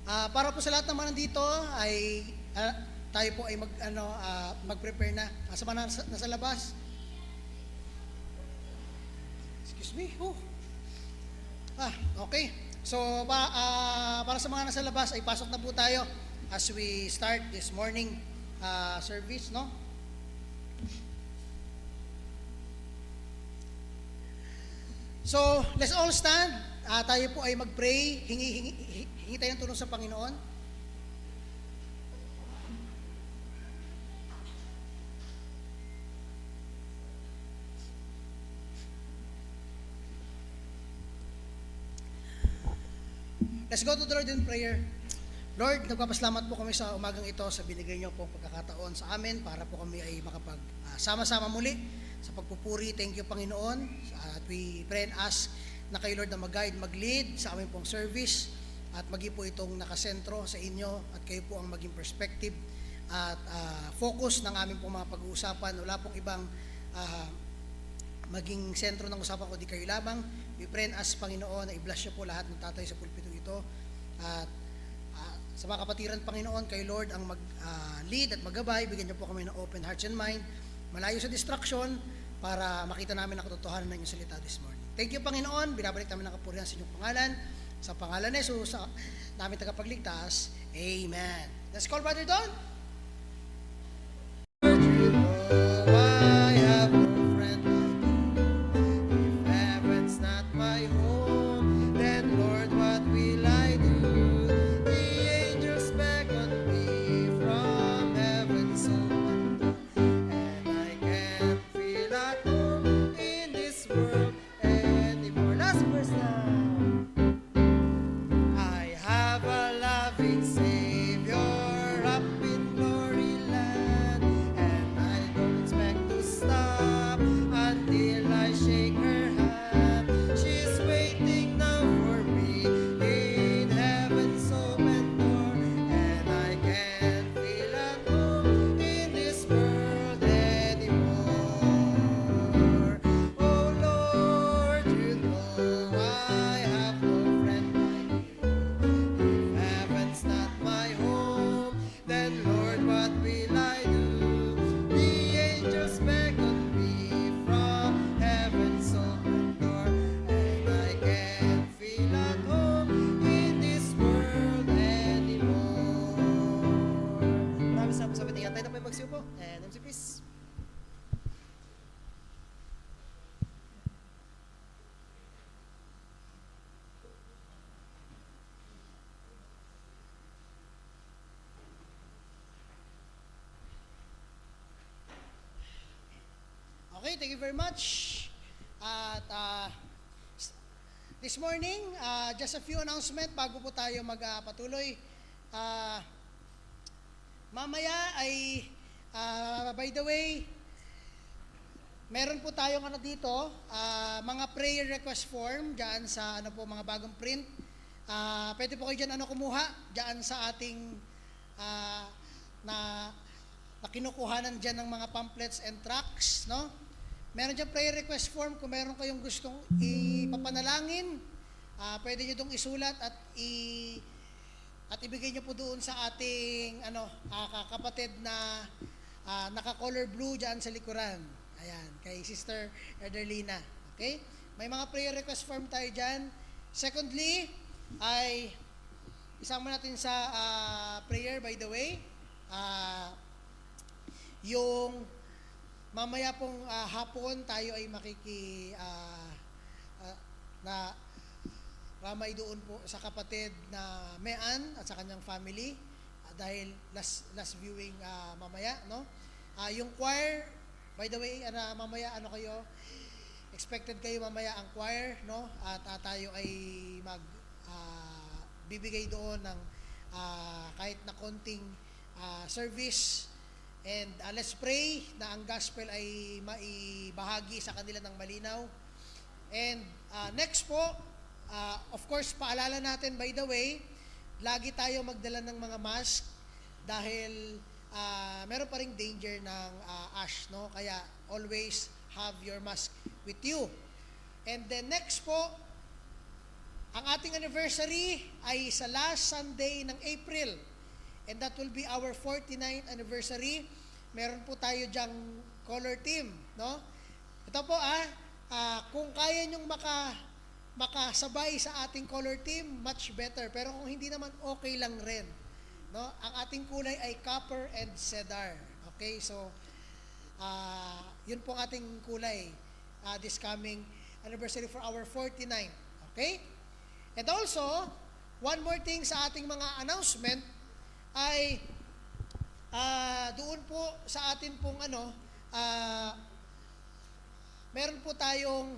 Para po sa lahat naman nandito ay tayo po ay mag-prepare na. Sa mga nasa labas. Excuse me. Okay. So para sa mga nasa labas ay pasok na po tayo as we start this morning service, no? So, let's all stand. Tayo po ay mag-pray. Hingi tayo ng tulong sa Panginoon. Let's go to the Lord in prayer. Lord, nagpapasalamat po kami sa umagang ito sa binigay niyo pong pagkakataon sa amin para po kami ay sama-sama muli sa pagpupuri. Thank you, Panginoon. At we pray and ask na kayo, Lord, na mag-guide, mag-lead sa aming pong service at maging po itong nakasentro sa inyo at kayo po ang maging perspective at focus ng aming pong mga pag-uusapan. Wala pong ibang maging sentro ng usapan ko, di kayo lamang. We pray and ask, Panginoon, na i-bless niyo po lahat ng tatay sa pulpito ito. At sa mga kapatiran, Panginoon, kayo, Lord, ang mag-lead at mag-gabay. Bigyan niyo po kami ng open hearts and mind, malayo sa distraction, para makita namin ang katotohanan ng inyong salita this morning. Thank you, Panginoon. Binabalik namin ang kapurihan sa inyong pangalan. Sa pangalan ni Jesus, namin tagapagligtas. Amen. Let's call Brother Don. I have no friend like you. If heaven's not my home, then Lord, what will I do? The angels beckon me from heaven so and I can't feel at home in this world anymore. Last verse now. I have a loving Savior up in glory land, and I don't expect to stop until I shake her hand. She's waiting now for me in heaven's open door, and I can't feel at home in this world anymore. Oh Lord, you know I have no friend like you. If heaven's not my home, then Lord, what will I do? The angels beckon me from heaven's open door, and I can't feel at home in this world anymore. Maraming salamat sa patingin. Tayo na po yung magsiupo. And MC please. Okay, thank you very much. At this morning, just a few announcement bago po tayo magpatuloy. Mamaya ay, by the way, meron po tayong dito, mga prayer request form dyan sa mga bagong print. Pwede po kayo dyan kumuha dyan sa ating na kinukuhanan dyan ng mga pamphlets and tracts, no? Meron dyan prayer request form. Kung meron kayong gustong ipapanalangin, pwede nyo itong isulat at ibigay nyo po doon sa ating kapatid na naka-color blue dyan sa likuran. Ayan, kay Sister Ederlina. Okay? May mga prayer request form tayo dyan. Secondly, ay isama natin sa prayer, by the way. Yung mamaya pong hapon tayo ay na ramay doon po sa kapatid na Mean at sa kanyang family dahil last viewing mamaya, no? Yung choir, by the way, mamaya kayo expected kayo mamaya ang choir, no? At tayo ay bibigay doon ng kahit na konting service. And let's pray na ang gospel ay maibahagi sa kanila ng malinaw. And next po, of course, paalala natin, by the way, lagi tayo magdala ng mga mask dahil meron pa ring danger ng ash, no? Kaya always have your mask with you. And then next po, Ang ating anniversary ay sa last Sunday ng April. And that will be our 49th anniversary. Meron po tayo diyang color team, no? Ito po kung kaya nyong makasabay sa ating color team, much better. Pero kung hindi naman, okay lang rin. No? Ang ating kulay ay copper and cedar. Okay, so yun po ang ating kulay this coming anniversary for our 49. Okay? And also, one more thing sa ating mga announcement ay doon po sa atin pong meron po tayong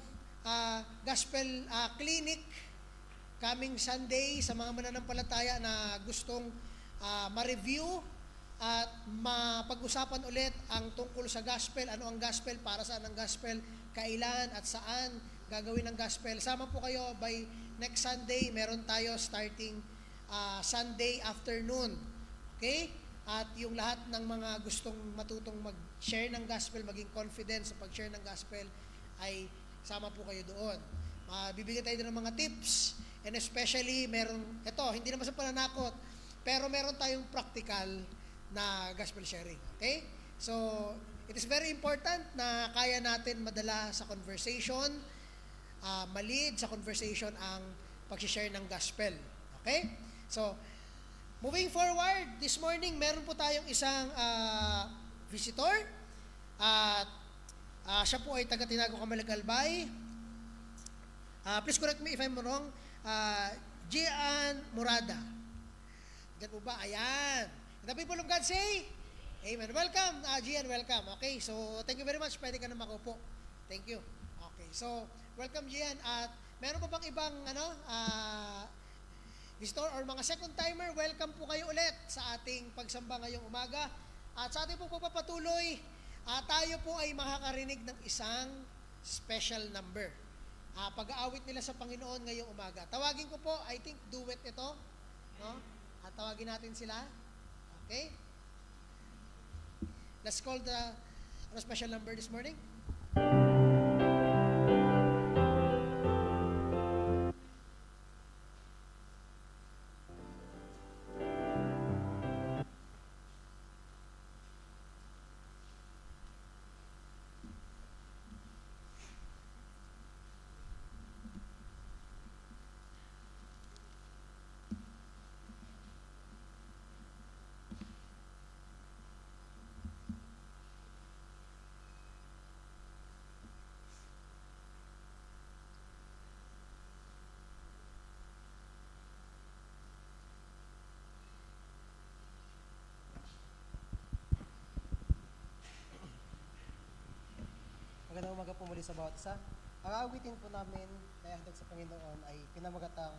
gospel clinic coming Sunday sa mga mananampalataya na gustong ma-review at mapag-usapan ulit ang tungkol sa gospel, ano ang gospel, para saan ang gospel, kailan at saan gagawin ang gospel. Sama po kayo by next Sunday, meron tayo starting Sunday afternoon. Okay? At yung lahat ng mga gustong matutong mag-share ng gospel, maging confident sa pag-share ng gospel, ay sama po kayo doon. Bibigyan tayo ng mga tips, and especially hindi naman sa pananakot, pero meron tayong practical na gospel sharing. Okay? So, it is very important na kaya natin madala sa conversation, malid sa conversation ang pag-share ng gospel. Okay? So, moving forward, this morning, meron po tayong isang visitor. At siya po ay taga-Tinago, Camalagalbay. Please correct me if I'm wrong. Gian Murada. Diyan po ba? Ayan. The people of God say, Amen. Welcome, Gian, welcome. Okay, so thank you very much. Pwede ka na makupo. Thank you. Okay, so welcome, Gian. At meron pa bang ibang visitor or mga second timer? Welcome po kayo ulit sa ating pagsamba ngayong umaga. At sa ating po papatuloy, tayo po ay makakarinig ng isang special number. Pag-aawit nila sa Panginoon ngayong umaga. Tawagin ko po, I think duet ito, no? At tawagin natin sila. Okay? Let's call the special number this morning. Magandang umaga po muli sa bawat isa. Ang awitin po namin na ihandog sa Panginoon ay pinamagatang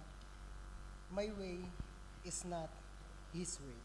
My way is not His way.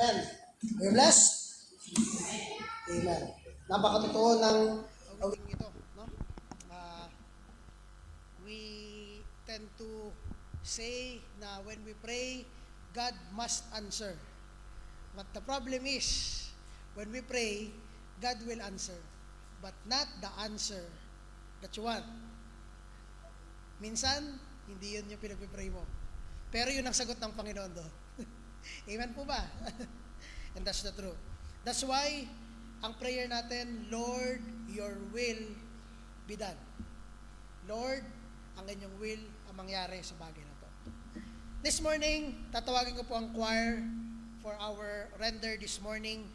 Amen. Are you blessed? Amen. Napakatotoo ng awiting ito, no? Ah, we tend to say na when we pray, God must answer. But the problem is, when we pray, God will answer, but not the answer that you want. Minsan, hindi yun yung pinagpipray mo. Pero yun ang sagot ng Panginoon doon. Amen po ba? And that's the truth. That's why, ang prayer natin, Lord, your will be done. Lord, ang inyong will ang mangyari sa bagay na to. This morning, tatawagin ko po ang choir for our render this morning.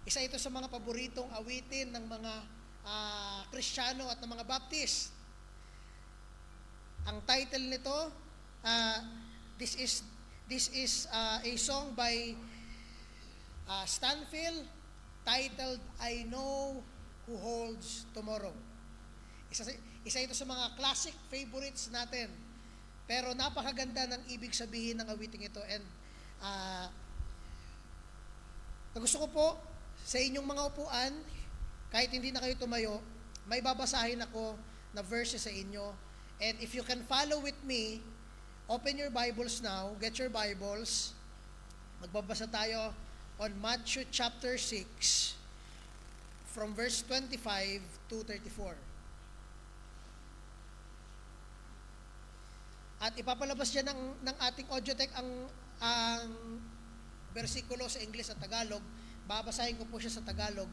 Isa ito sa mga paboritong awitin ng mga Kristiyano at ng mga Baptist. Ang title nito, this is a song by Stanfield titled I Know Who Holds Tomorrow. Isa ito sa mga classic favorites natin. Pero napakaganda ng ibig sabihin ng awiting ito. And gusto ko po sa inyong mga upuan, kahit hindi na kayo tumayo, may babasahin ako na verses sa inyo. And if you can follow with me, open your Bibles now, get your Bibles. Magbabasa tayo on Matthew chapter 6 from verse 25 to 34. At ipapalabas dyan ng ating audiotech ang versikulo sa English at Tagalog. Babasahin ko po siya sa Tagalog.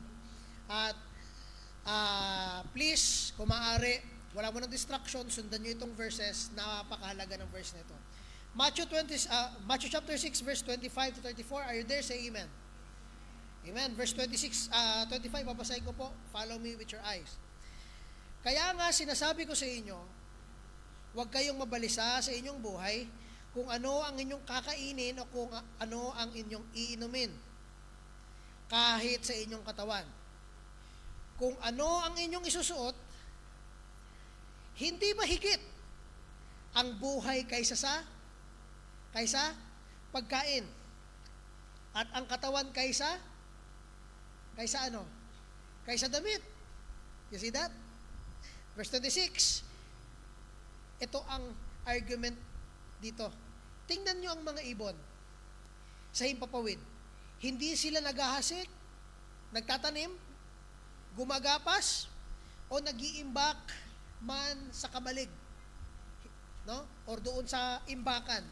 At please, kung maaari, wala mo ng distraction, sundan nyo itong verses, napakahalaga ng verse nito. Matthew chapter 6, verse 25 to 34. Are you there? Say amen. Amen. Verse 25, babasahin ko po. Follow me with your eyes. Kaya nga, sinasabi ko sa inyo, huwag kayong mabalisa sa inyong buhay kung ano ang inyong kakainin o kung ano ang inyong iinumin. Kahit sa inyong katawan. Kung ano ang inyong isusuot, hindi mahigit ang buhay kaysa pagkain. At ang katawan kaysa ano? Kaysa damit. You see that? Verse 26. Ito ang argument dito. Tingnan nyo ang mga ibon sa himpapawid. Hindi sila naghahasik, nagtatanim, gumagapas, o nag-iimbak man sa kamalig. No? Or doon sa imbakan.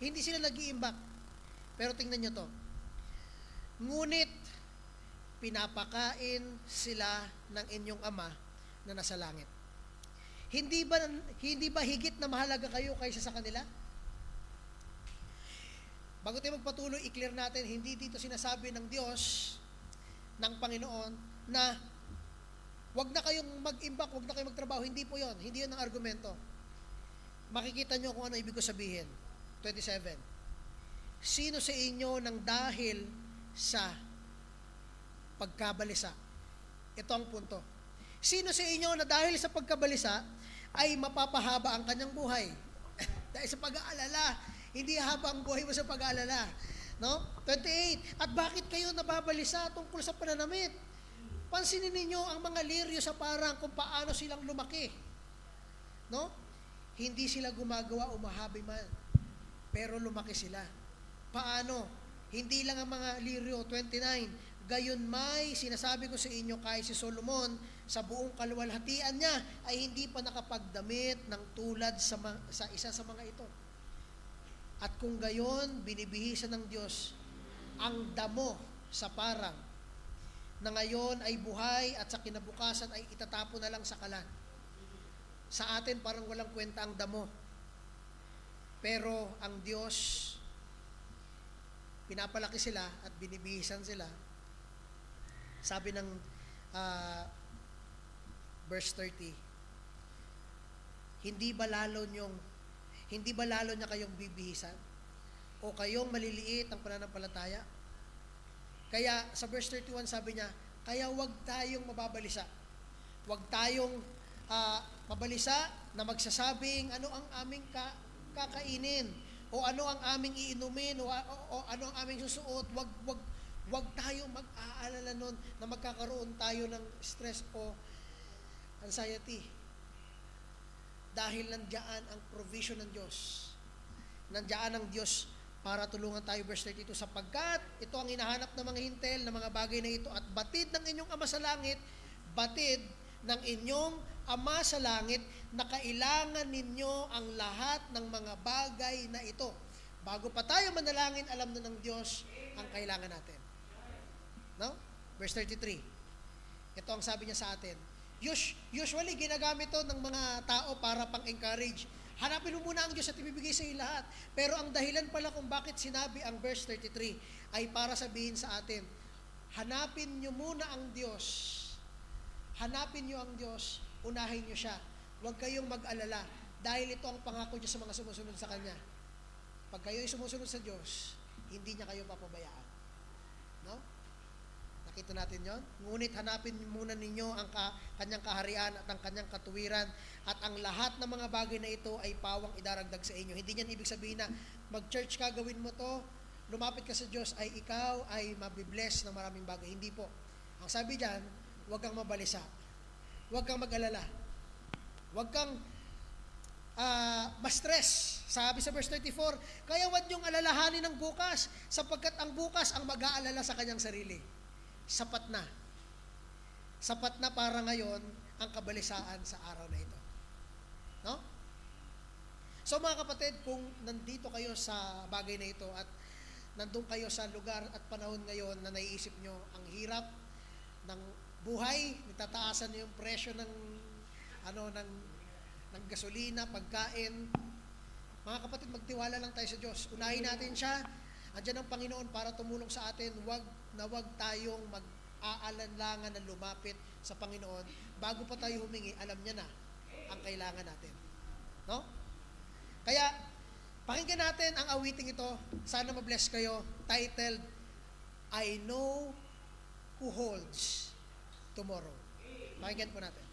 Hindi sila nag-iimbak. Pero tingnan nyo to. Ngunit, pinapakain sila ng inyong Ama na nasa langit. Hindi ba higit na mahalaga kayo kaysa sa kanila? Bago tayo magpatuloy, i-clear natin, hindi dito sinasabi ng Diyos, ng Panginoon, na wag na kayong mag-imbak, wag na kayong magtrabaho. Hindi po yon. Hindi yun ang argumento. Makikita nyo kung ano ibig ko sabihin. 27. Sino sa inyo nang dahil sa pagkabalisa? Ito ang punto. Sino sa inyo na dahil sa pagkabalisa ay mapapahaba ang kanyang buhay? Dahil sa pag-aalala, hindi haba ang buhay mo sa pag-aalala. No? 28. At bakit kayo nababalisa tungkol sa pananamit? Pansinin ninyo ang mga liryo sa parang kung paano silang lumaki. No? Hindi sila gumagawa o mahabi man. Pero lumaki sila. Paano? Hindi lang ang mga liryo. 29. Gayon may sinasabi ko sa inyo kahit si Solomon sa buong kaluwalhatian niya ay hindi pa nakapagdamit ng tulad sa isa sa mga ito. At kung gayon, binibihisan ng Diyos ang damo sa parang na ngayon ay buhay at sa kinabukasan ay itatapon na lang sa kalan. Sa atin parang walang kwenta ang damo. Pero ang Diyos, pinapalaki sila at binibihisan sila. Sabi ng verse 30, hindi ba lalo niya kayong bibihisan? O kayong maliliit ang pananampalataya? Kaya sa verse 31 sabi niya, kaya huwag tayong mababalisa. Huwag tayong mabalisa na magsasabing ano ang aming kakainin. o ano ang aming iinumin o ano ang aming susuot. Wag tayo mag-aalala nun na magkakaroon tayo ng stress o anxiety. Dahil nandiyan ang provision ng Diyos. Nandiyan ang Diyos para tulungan tayo, verse 32, sapagkat ito ang hinahanap ng mga hintel, ng mga bagay na ito, at batid ng inyong Ama sa langit, batid ng inyong Ama sa langit, na kailangan ninyo ang lahat ng mga bagay na ito. Bago pa tayo manalangin, alam na ng Diyos ang kailangan natin. No? Verse 33. Ito ang sabi niya sa atin. Usually, ginagamit to ng mga tao para pang-encourage. Hanapin mo muna ang Diyos at ibibigay sa iyo lahat. Pero ang dahilan pala kung bakit sinabi ang verse 33 ay para sabihin sa atin, hanapin niyo muna ang Diyos. Hanapin niyo ang Diyos, unahin niyo siya. Huwag kayong mag-alala dahil ito ang pangako niya sa mga sumusunod sa Kanya. Pag kayo ay sumusunod sa Diyos, hindi niya kayo papabayaan. No? Nakita natin yon. Ngunit hanapin muna ninyo ang Kanyang kaharian at ang Kanyang katuwiran, at ang lahat ng mga bagay na ito ay pawang idaragdag sa inyo. Hindi niyan ibig sabihin na mag-church ka, gawin mo to, lumapit ka sa Diyos, ay ikaw ay mabibless ng maraming bagay. Hindi po. Ang sabi diyan, huwag kang mabalisa. Huwag kang mag-alala. Huwag kang ma-stress. Sabi sa verse 34, kaya huwag niyong alalahanin ng bukas, sapagkat ang bukas ang mag-aalala sa kanyang sarili. Sapat na. Sapat na para ngayon ang kabalisaan sa araw na ito. No? So mga kapatid, kung nandito kayo sa bagay na ito at nandun kayo sa lugar at panahon ngayon na naiisip nyo ang hirap ng buhay, natataasan yung presyo ng gasolina, pagkain. Mga kapatid, magtiwala lang tayo sa Diyos. Unahin natin siya. Andiyan ang Panginoon para tumulong sa atin. Huwag tayong mag-aalanlangan na lumapit sa Panginoon. Bago pa tayo humingi, alam niya na ang kailangan natin. No? Kaya, pakinggan natin ang awiting ito. Sana mabless kayo. Titled, I Know Who Holds Tomorrow. Pakinggan po natin.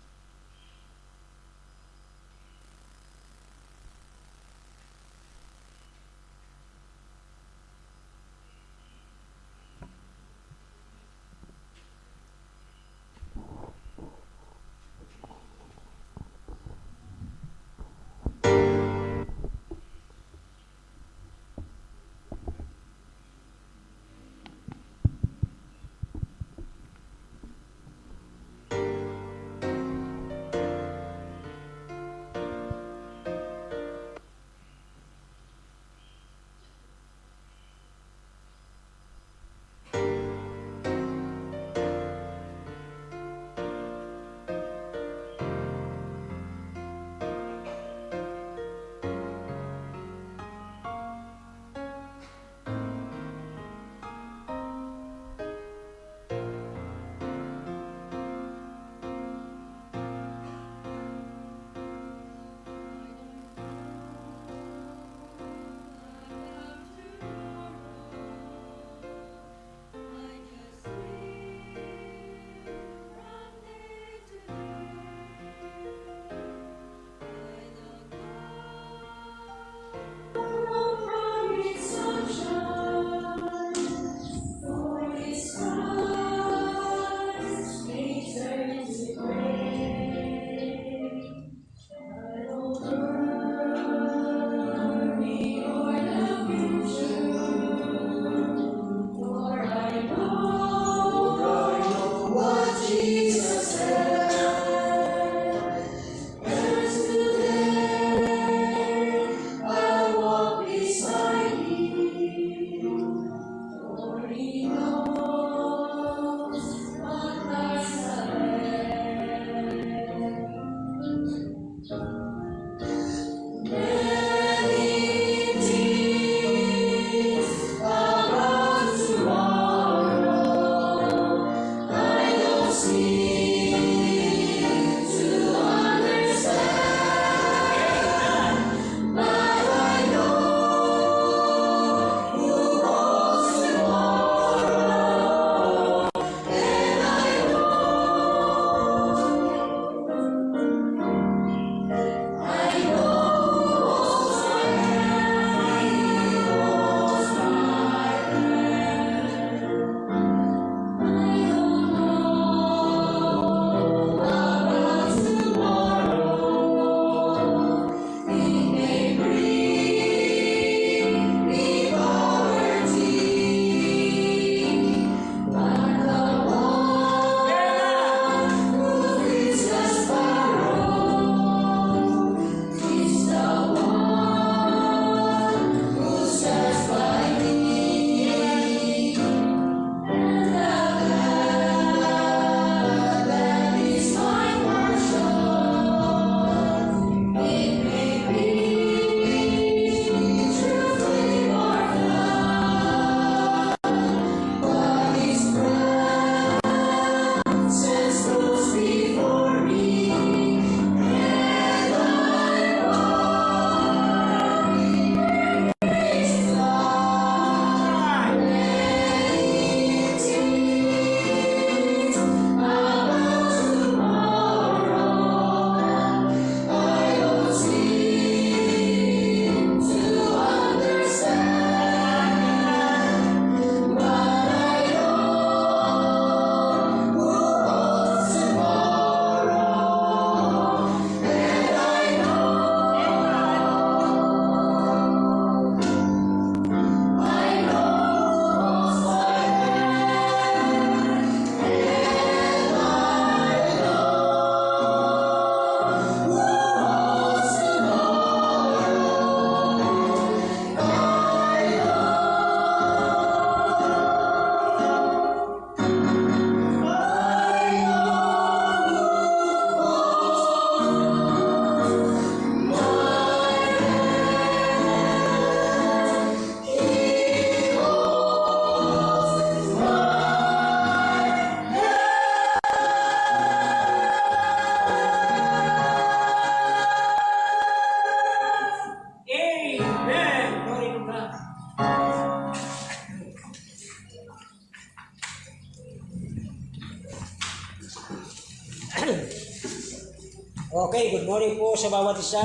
Okay, good morning po sa bawat isa.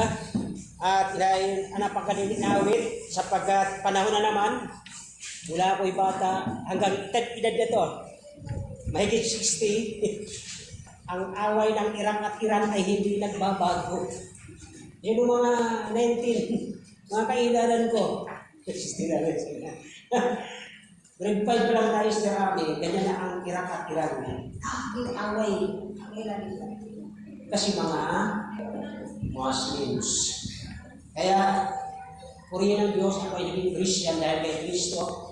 At napakadinawit sapagkat panahon na naman, mula ako'y bata hanggang edad na to, mahigit 60, ang away ng Iraq at Iran ay hindi nagbabago. Yun yung mga 19, mga kailaran ko. 60 na rin sila. Grade 5 pa lang tayo sa Army, ganyan na ang Iraq at Iran. Ang away, ang Iran. Kasi mga Muslims. Kaya, purihin ng Diyos ako ay naging Christian dahil kay Kristo.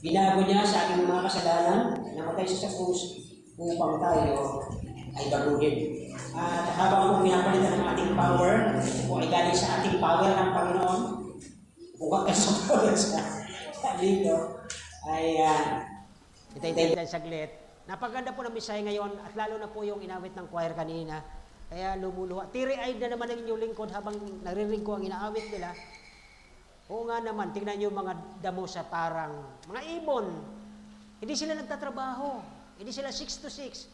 Binago niya sa aking mga kasalanan, namatay siya sa krus upang tayo ay baguhin. At habang kung pinapalitan ng ating power, kung ay galing sa ating power ng Panginoon, buka ka sa power sa dito, ay itay saglit. Napaganda po ng misay ngayon at lalo na po yung inawit ng choir kanina. Kaya lumuluha. Tiri-eyed na naman ang inyong lingkod habang naririnig ko ang inaawit nila. Oo nga naman, tingnan nyo mga damo sa parang, mga ibon. Hindi sila nagtatrabaho. Hindi sila 6 to 6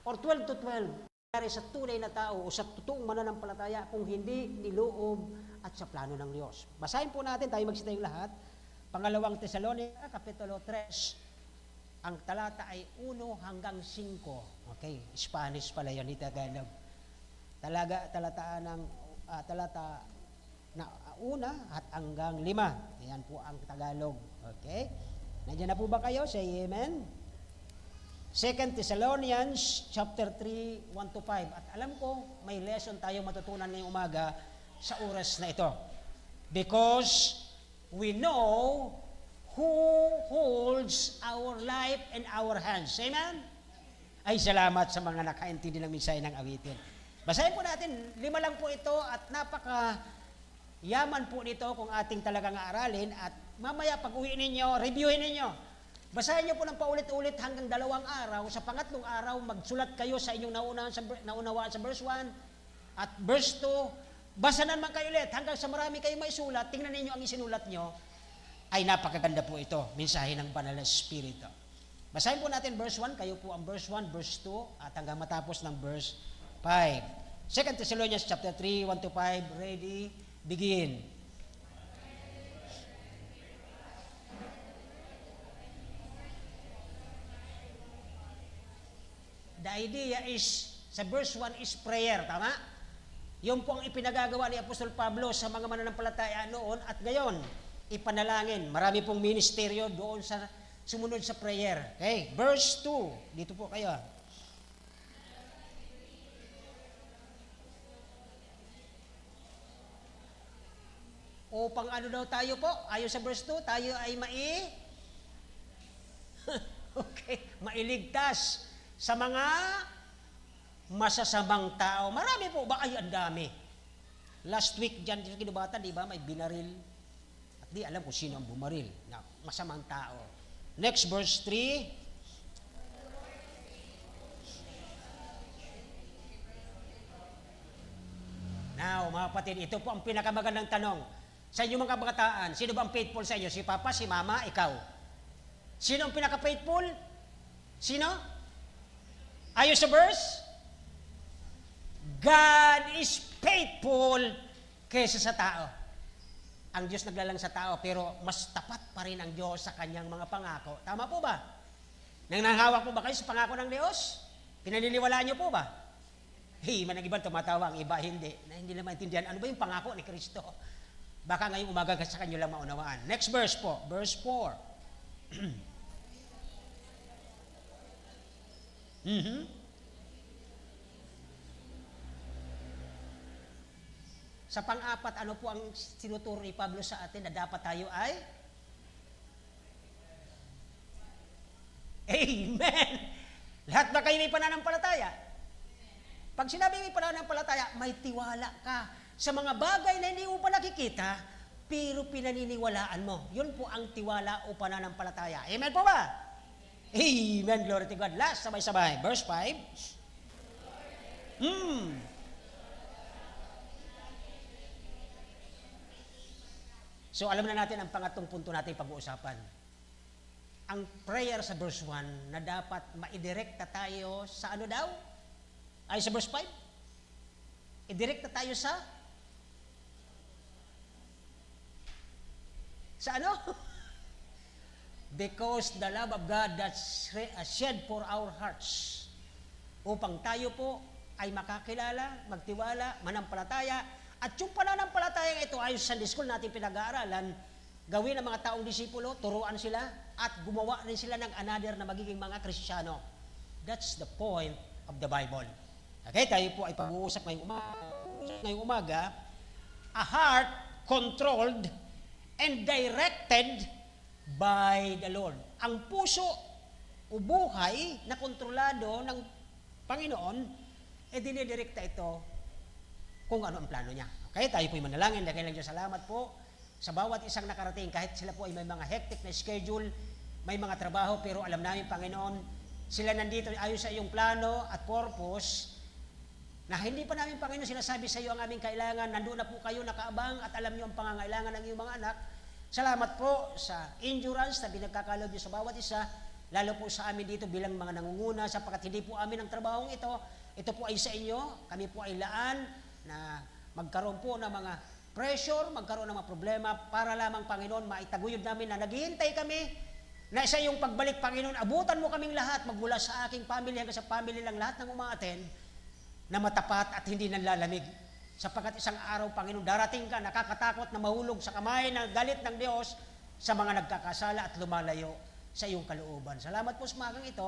or 12 to 12. Kaya sa tunay na tao o sa totoong mananampalataya kung hindi niloob at sa plano ng Diyos. Basahin po natin, tayo magsitayong lahat. Pangalawang Tesalonica, Kapitulo 3. Ang talata ay 1 hanggang 5. Okay, Spanish pala yan, hindi Tagalog. Talata na 1 at hanggang 5. Ayan po ang Tagalog. Okay? Nandiyan na po ba kayo? Say amen. 2 Thessalonians chapter 3, 1 to 5. At alam ko, may lesson tayo matutunan ngayong umaga sa oras na ito. Because we know who holds our life in our hands. Amen? Ay, salamat sa mga nakaintindi ng mensahe ng awitin. Basahin po natin, 5 lang po ito at napaka-yaman po nito kung ating talagang aaralin at mamaya pag-uwi ninyo, reviewin ninyo. Basahin niyo po ng paulit-ulit hanggang 2 araw. Sa pangatlong araw, magsulat kayo sa inyong naunawaan sa verse 1 at verse 2. Basa naman kayo ulit hanggang sa marami kayong maisulat. Tingnan ninyo ang isinulat nyo. Ay napakaganda po ito, mensahe ng Banal na Espiritu. Basahin po natin verse 1, kayo po ang verse 1, verse 2 at hanggang matapos ng verse 5. 2 Thessalonians chapter 3, 1 to 5. Ready? Begin. The idea is, sa verse 1 is prayer, tama? Yung po ang ipinagagawa ni Apostol Pablo sa mga mananampalataya noon at ngayon, ipanalangin. Marami pong ministeryo doon sa sumunod sa prayer. Okay, verse 2. Dito po kayo. Upang ano daw tayo po? Ayon sa verse 2, tayo ay mailigtas sa mga masasamang tao. Marami po ba? Ay, ang dami. Last week dyan sa kinubatan, di ba, may binaril. At di alam kung sino ang bumaril na masamang tao. Next, verse 3. Now, mga kapatid, ito po ang pinakamagandang tanong. Sa inyong mga kabataan, sino ba ang faithful sa inyo? Si Papa, si Mama, ikaw? Sino ang pinaka-faithful? Sino? Ayon sa verse? God is faithful kaysa sa tao. Ang Diyos naglalang sa tao, pero mas tapat pa rin ang Diyos sa kanyang mga pangako. Tama po ba? Nanghawak po ba kayo sa pangako ng Diyos? Pinaniniwalaan niyo po ba? Man, ang ibang tumatawa, ang iba hindi. Na hindi na maintindihan, ano ba yung pangako ni Kristo? Baka ngayong umaga sa kanyo lang maunawaan. Next verse po, verse 4. Sa pang-apat, ano po ang sinuturo ni Pablo sa atin na dapat tayo ay? Amen! Lahat ba kayo may pananampalataya? Pag sinabi may pananampalataya, may tiwala ka sa mga bagay na hindi mo pa nakikita, pero pinaniniwalaan mo. Yun po ang tiwala o pananampalataya. Amen po ba? Amen. Glory to God. Last, sabay-sabay. Verse 5. So, alam na natin ang pangatong punto natin pag-uusapan. Ang prayer sa verse 1 na dapat maidirekta tayo sa ano daw? Ay sa verse 5? idirekta tayo sa ano? Because the love of God that's shed for our hearts, upang tayo po ay makakilala, magtiwala, manampalataya, at yung pananampalataya ito ay sa Sunday school natin pinag-aaralan, gawin ng mga taong disipulo, turuan sila, at gumawa rin sila ng another na magiging mga Kristiyano. That's the point of the Bible. Okay, tayo po ay pag-uusap ngayong umaga, a heart controlled and directed by the Lord. Ang puso o buhay na kontrolado ng Panginoon, dinidirekta ito kung ano ang plano niya. Okay, tayo po'y manalangin. Dahil lang Diyos, salamat po sa bawat isang nakarating. Kahit sila po ay may mga hectic na schedule, may mga trabaho, pero alam namin, Panginoon, sila nandito ayon sa iyong plano at purpose, na hindi pa namin, Panginoon, sinasabi sa iyo ang aming kailangan. Nandun na po kayo nakaabang at alam niyo ang pangangailangan ng iyong mga anak. Salamat po sa endurance na binagkakalob niyo sa bawat isa, lalo po sa amin dito bilang mga nangunguna, sapagkat hindi po amin ang trabahong ito. Ito po ay sa inyo. Kami po ay laan na magkaroon po ng mga pressure, magkaroon ng mga problema para lamang, Panginoon, maitaguyod namin na naghihintay kami na sa iyong pagbalik, Panginoon, abutan mo kaming lahat, magmula sa aking family hanggang sa family lang lahat ng umaattend, na matapat at hindi nanlalamig. Sapagkat isang araw, Panginoon, darating ka, nakakatakot na mahulog sa kamay ng galit ng Diyos sa mga nagkakasala at lumalayo sa iyong kalooban. Salamat po sa umagang ito.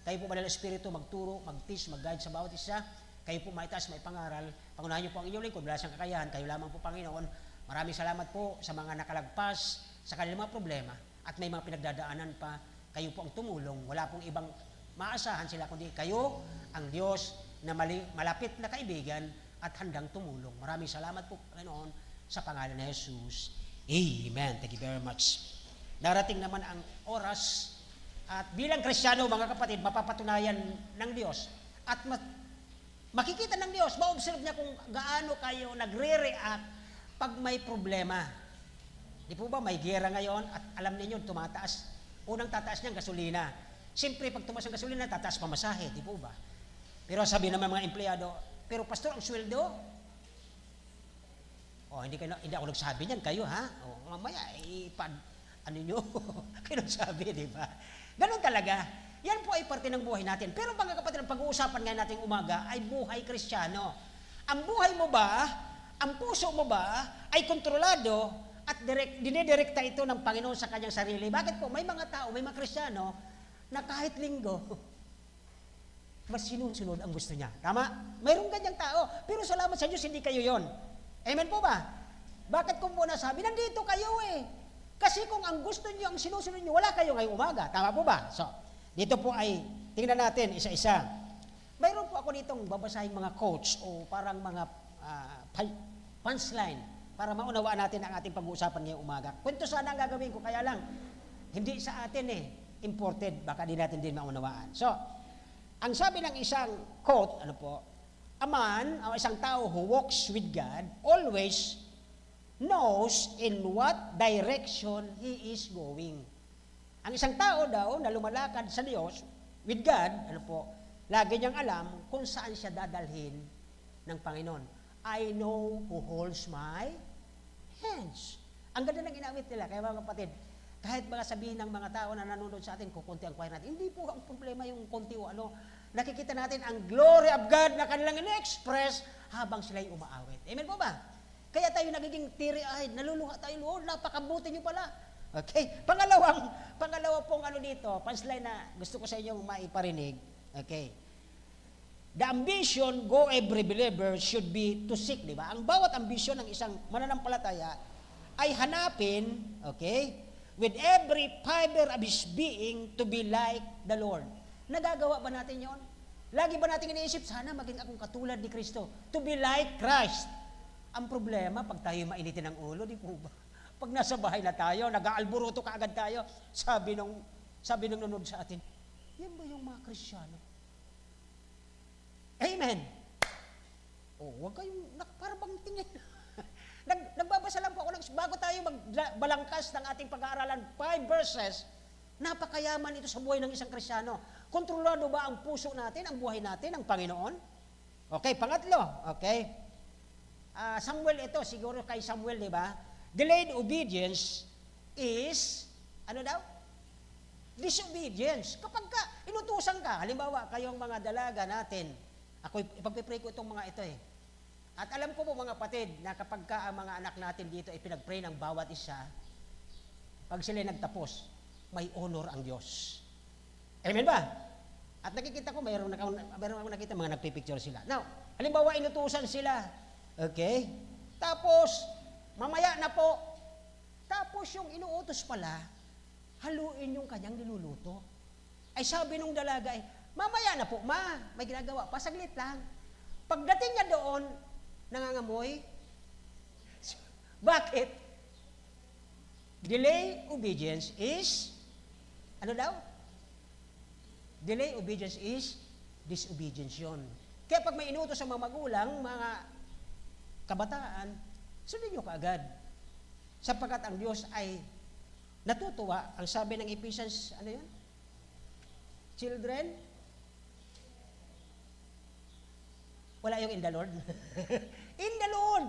Kayo po, Banal na Espiritu, magturo, mag-teach, mag-guide sa bawat isa. Kayo po maitaas, may pangaral. Pangunahan niyo po ang inyong lingkod, wala siyang kakayahan. Kayo lamang po, Panginoon. Maraming salamat po sa mga nakalagpas sa kanilang mga problema at may mga pinagdadaanan pa. Kayo po ang tumulong. Wala pong ibang maasahan sila, kundi kayo ang Diyos na malapit na kaibigan at handang tumulong. Maraming salamat po, Panginoon, sa pangalan ni Jesus. Amen. Thank you very much. Darating naman ang oras at bilang Kristiyano, mga kapatid, mapapatunayan ng Diyos at makikita ng Diyos, ma-observe niya kung gaano kayo nagre-react pag may problema. Di po ba, may gera ngayon at alam niyo tumataas. Unang tataas niya ang gasolina. Siyempre, pag tumaas ang gasolina, tataas pamasahe, di po ba? Pero sabi naman mga empleyado, pero pastor, ang sweldo? Hindi ako nagsabi niyan, kayo ha? Mamaya, ano nyo? Kayo nagsabi, di ba? Ganun talaga. Yan po ay parte ng buhay natin. Pero mga kapatid, ang pag-uusapan ngayon nating umaga ay buhay Kristiyano. Ang buhay mo ba, ang puso mo ba, ay kontrolado at dinidirekta ito ng Panginoon sa kanyang sarili. Bakit po? May mga tao, may mga Kristiyano na kahit linggo, mas sinusunod ang gusto niya. Tama? Mayroong ganyang tao. Pero salamat sa Diyos, hindi kayo yon. Amen po ba? Bakit ko muna sabi, nandito kayo eh. Kasi kung ang gusto niyo, ang sinusunod niyo, wala kayo ngayong umaga. Tama po ba? So, dito po ay, tingnan natin isa-isa. Mayroon po ako ditong babasahin mga quotes o parang mga punchline para maunawaan natin ang ating pag-uusapan ngayong umaga. Kwento sana ang gagawin ko, kaya lang, hindi sa atin imported, baka di natin din maunawaan. So, ang sabi ng isang quote, a man, o isang tao who walks with God, always knows in what direction he is going. Ang isang tao daw na lumalakad sa Diyos, with God, lagi niyang alam kung saan siya dadalhin ng Panginoon. I know who holds my hands. Ang ganda ng inawit nila, kaya mga kapatid, kahit mga sabihin ng mga tao na nanonood sa atin, kukunti ang choir natin, hindi po ang problema yung konti o nakikita natin ang glory of God na kanilang in-express habang sila'y umaawit. Amen po ba? Kaya tayo nagiging teary-eyed, naluluha tayo, Lord, napakabuti niyo pala. Okay? Pangalawa pong dito, punchline na gusto ko sa inyong maiparinig. Okay? The ambition go every believer should be to seek, di ba? Ang bawat ambisyon ng isang mananampalataya ay hanapin, okay, with every fiber of his being to be like the Lord. Nagagawa ba natin yon? Lagi ba natin iniisip, sana maging akong katulad ni Kristo, to be like Christ? Ang problema, pag tayo mainitin ng ulo, di po ba? Pag nasa bahay na tayo, nag-aalburuto kaagad tayo, sabi nung nanonood sa atin, yan ba yung mga Kristiyano? Amen. Huwag kayong, para bang tingin. Nagbabasa lang po ako, bago tayo magbalangkas ng ating pag-aaralan, 5 verses, napakayaman ito sa buhay ng isang Kristiyano. Kontrolado ba ang puso natin, ang buhay natin, ang Panginoon? Okay, pangatlo, okay? Samuel ito, siguro kay Samuel, di ba? Delayed obedience is, ano daw? Disobedience. Kapag ka, inutusan ka, halimbawa, kayong mga dalaga natin, ako, ipagpipray ko itong mga ito eh. At alam ko po mga kapatid, na kapag ka ang mga anak natin dito ay pinag-pray ng bawat isa, pag sila nagtapos, may honor ang Diyos. Amen ba? At nakikita ko, mayroon ako nakita mga nagpipicture sila. Now, halimbawa, inutusan sila. Okay? Tapos, mamaya na po. Tapos yung inuutos pala, haluin yung kanyang niluluto. Ay sabi nung dalaga, mamaya na po, ma, may ginagawa pa, saglit lang. Pagdating niya doon, nangangamoy. Bakit? Delay obedience is, ano daw? Delay obedience is disobedience yun. Kaya pag may inutos sa mga magulang, mga kabataan, sundin nyo kaagad. Sapagkat ang Diyos ay natutuwa. Ang sabi ng Ephesians, ano yun? Children, wala yung in the Lord. In the Lord.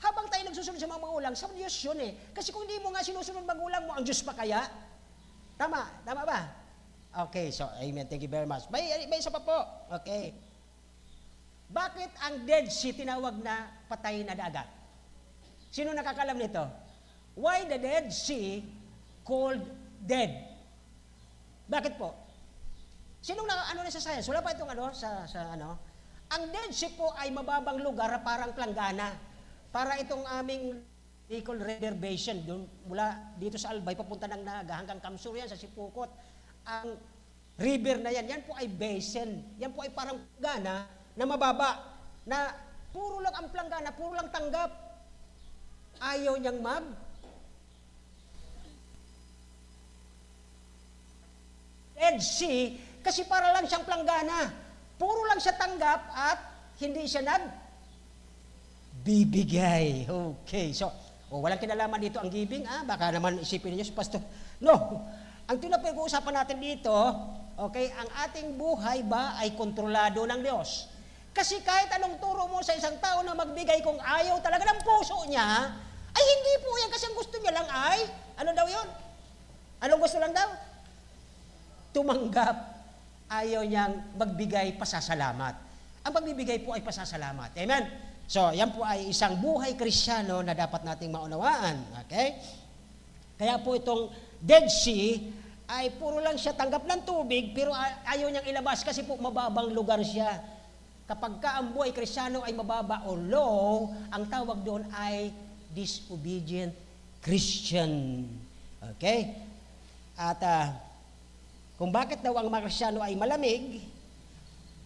Habang tayo nagsusunod sa mga magulang, sa Diyos yun eh. Kasi kung hindi mo nga sinusunod magulang mo, ang Diyos pa kaya? Tama? Tama ba? Okay, so amen. Thank you very much. May isa pa po. Okay. Bakit ang Dead Sea tinawag na patay na dagat? Sino nakakalam nito? Why the Dead Sea called dead? Bakit po? Sinong ano na sa science? Wala pa itong ano sa ano? Ang Dead Sea po ay mababang lugar parang planggana. Para itong aming vehicle river basin doon mula dito sa Albay papunta ng Naga hanggang Kamsur yan sa Sipukot. Ang river na yan, yan po ay basin. Yan po ay parang planggana na mababa na puro lang ang planggana, puro lang tanggap. Ayaw niyang Dead Sea kasi para lang siyang planggana. Puro lang siya tanggap at hindi siya bibigay. Okay. So, walang kinalaman dito ang giving. Baka naman isipin niyo si Pastor. No. Ang pinag-uusapan natin dito, okay, ang ating buhay ba ay kontrolado ng Diyos? Kasi kahit anong turo mo sa isang tao na magbigay kung ayaw talaga ng puso niya, ay hindi po yan kasi ang gusto niya lang ay, ano daw yun? Anong gusto lang daw? Tumanggap. Ayaw niyang magbigay pasasalamat. Ang pagbibigay po ay pasasalamat. Amen? So, yan po ay isang buhay Kristiyano na dapat nating maunawaan. Okay? Kaya po itong Dead Sea ay puro lang siya tanggap ng tubig pero ayaw niyang ilabas kasi po mababang lugar siya. Kapag ka ang buhay Kristiyano ay mababa o low, ang tawag doon ay disobedient Christian. Okay? At kung bakit daw ang mga Kristiyano ay malamig,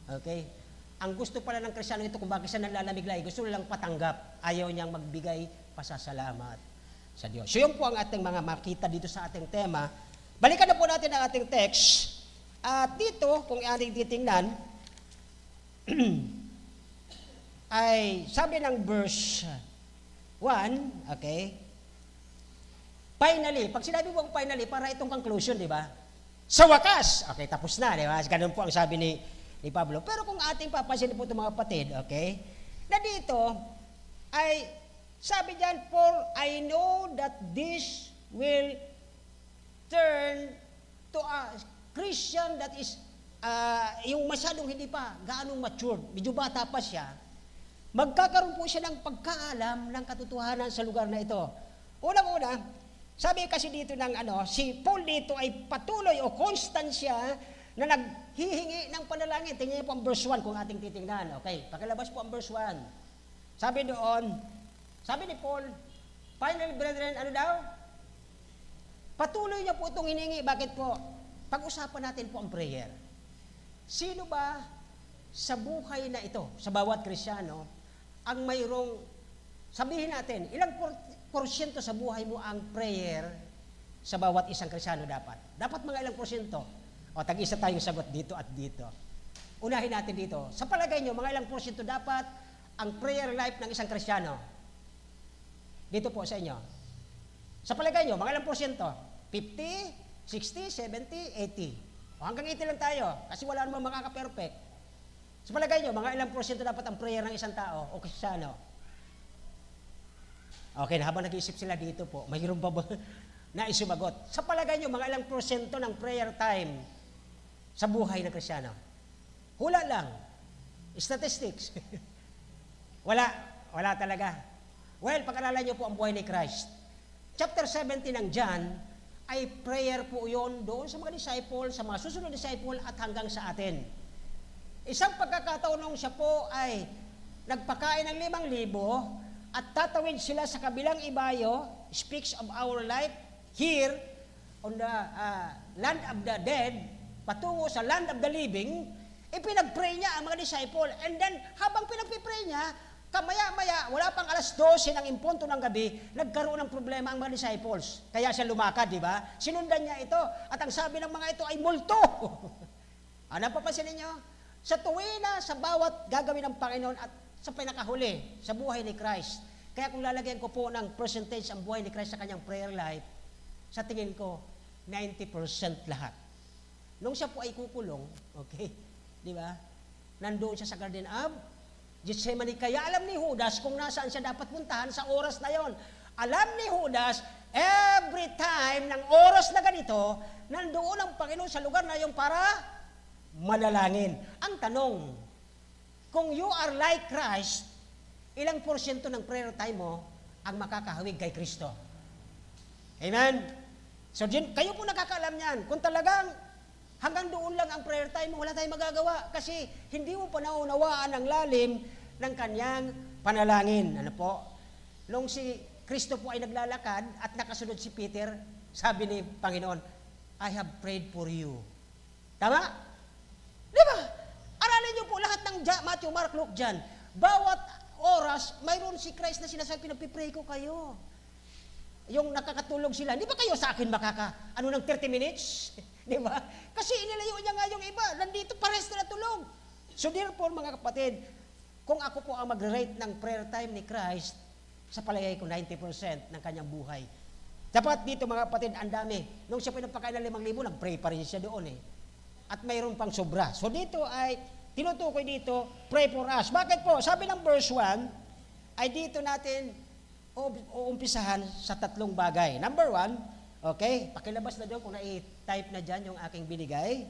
okay, ang gusto pala ng Kristiyano ito kung bakit siya nalalamig lang, gusto lang patanggap, ayaw niyang magbigay pasasalamat sa Diyos. So yun po ang ating mga makita dito sa ating tema. Balikan na po natin ang ating text. At dito, kung ating titingnan, ay sabi ng verse 1, okay, finally, pag sinabi mo finally, para itong conclusion, di ba? Sa wakas, okay, tapos na, di ba? Ganun po ang sabi ni Pablo. Pero kung ating papansin po itong mga kapatid, okay, na dito, ay sabi diyan, for I know that this will turn to a Christian that is, yung masyadong hindi pa, gaanong matured, medyo bata pa siya, magkakaroon po siya ng pagkaalam ng katotohanan sa lugar na ito. Unang-una, sabi kasi dito ng si Paul dito ay patuloy o constant siya na naghihingi ng panalangin. Tingnan niyo po ang verse 1 kung ating titingnan. Okay, pakilabas po ang verse 1. Sabi doon, sabi ni Paul, finally brethren, ano daw? Patuloy niya po itong hiningi. Bakit po? Pag-usapan natin po ang prayer. Sino ba sa buhay na ito, sa bawat Kristiyano, ang mayroong, sabihin natin, ilang porsyento sa buhay mo ang prayer sa bawat isang Kristiyano dapat? Dapat mga ilang porsyento? O, tag-isa tayong sagot dito at dito. Unahin natin dito. Sa palagay nyo, mga ilang porsyento dapat ang prayer life ng isang Kristiyano? Dito po sa inyo. Sa palagay nyo, mga ilang porsyento? 50, 60, 70, 80. O hanggang 80 lang tayo kasi wala namang makaka-perfect. Sa palagay nyo, mga ilang porsyento dapat ang prayer ng isang tao o Kristiyano? Okay, na habang nag-iisip sila dito po, mayroon pa ba na isumagot? Sa palagay nyo, mga ilang porsyento ng prayer time sa buhay ng Kristiyano? Hula lang. Statistics. Wala talaga. Well, pag-aralan nyo po ang buhay ni Christ. Chapter 17 ng John, ay prayer po yun doon sa mga disciple, sa mga susunod disciple at hanggang sa atin. Isang pagkakataon nung siya po ay nagpakain ng 5,000 at tatawid sila sa kabilang ibayo, speaks of our life here on the land of the dead, patungo sa land of the living, ipinag-pray niya ang mga disciple. And then, habang pinag-pray niya, kamaya-maya, wala pang alas 12 ng impunto ng gabi, nagkaroon ng problema ang mga disciples. Kaya siya lumakad, di ba? Sinundan niya ito, at ang sabi ng mga ito ay multo. Ano papansin ninyo? Sa tuwina, sa bawat gagawin ng Panginoon at sa pinakahuli, sa buhay ni Christ. Kaya kung lalagyan ko po ng percentage ang buhay ni Christ sa kanyang prayer life, sa tingin ko, 90% lahat. Nung siya po ay kukulong, okay, di ba? Nandoon siya sa Garden of Gethsemane. Kaya alam ni Judas kung nasaan siya dapat puntahan sa oras na yon. Alam ni Judas, every time ng oras na ganito, nandoon ang Panginoon sa lugar na yon para manalangin. Ang tanong, kung you are like Christ, ilang porsyento ng prayer time mo ang makakahawig kay Kristo? Amen? So, kayo po nakakaalam niyan. Kung talagang hanggang doon lang ang prayer time mo, wala tayong magagawa kasi hindi mo pa naunawaan ang lalim ng kanyang panalangin. Ano po? Nung si Kristo po ay naglalakad at nakasunod si Peter, sabi ni Panginoon, I have prayed for you. Tama? Di ba? Aralin niyo po lahat ng Matthew, Mark, Luke, John. Bawat oras, mayroon si Christ na sinasabi, pinagpipray ko kayo. Yung nakakatulog sila, di ba kayo sa akin ng 30 minutes? Di ba? Kasi inilayo niya nga yung iba, nandito pares na tulog. So therefore, mga kapatid, kung ako po ang mag-rate ng prayer time ni Christ, sa palagay ko 90% ng kanyang buhay. Dapat dito mga kapatid, ang dami. Nung siya pinagpakain ng 5,000, nag-pray pa rin siya doon eh. At mayroon pang sobra. So dito ay, tinutukoy dito, pray for us. Bakit po? Sabi ng verse 1, ay dito natin uumpisahan sa 3 bagay. Number 1, okay, pakilabas na doon kung na-type na dyan yung aking binigay.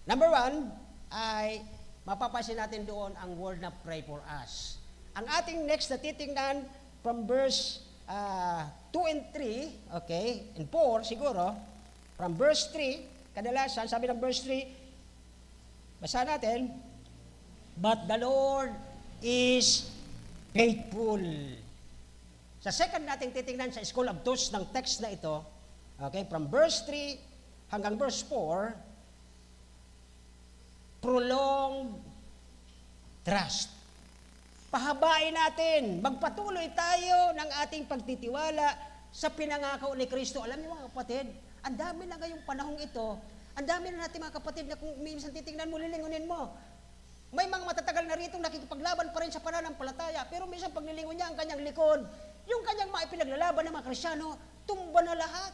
Number 1, ay mapapansin natin doon ang word na pray for us. Ang ating next na titingnan from verse 2 and 3, okay, and 4 siguro, from verse 3, kadalasan, sabi ng verse 3, basa natin, but the Lord is faithful. Sa second nating titingnan sa School of Thoughts ng text na ito, okay, from verse 3 hanggang verse 4, prolonged trust. Pahabain natin, magpatuloy tayo ng ating pagtitiwala sa pinangako ni Kristo. Alam niyo mga kapatid, ang dami na ngayong panahong ito, ang dami na natin mga kapatid na kung minsan titingnan mo, lilingunin mo. May mga matatagal na rito nakikipaglaban pa rin sa pananampalataya, pero minsan pag nilingon niya ang kanyang likod, yung kanyang maipinaglalaban ng mga Kristyano, tumba na lahat.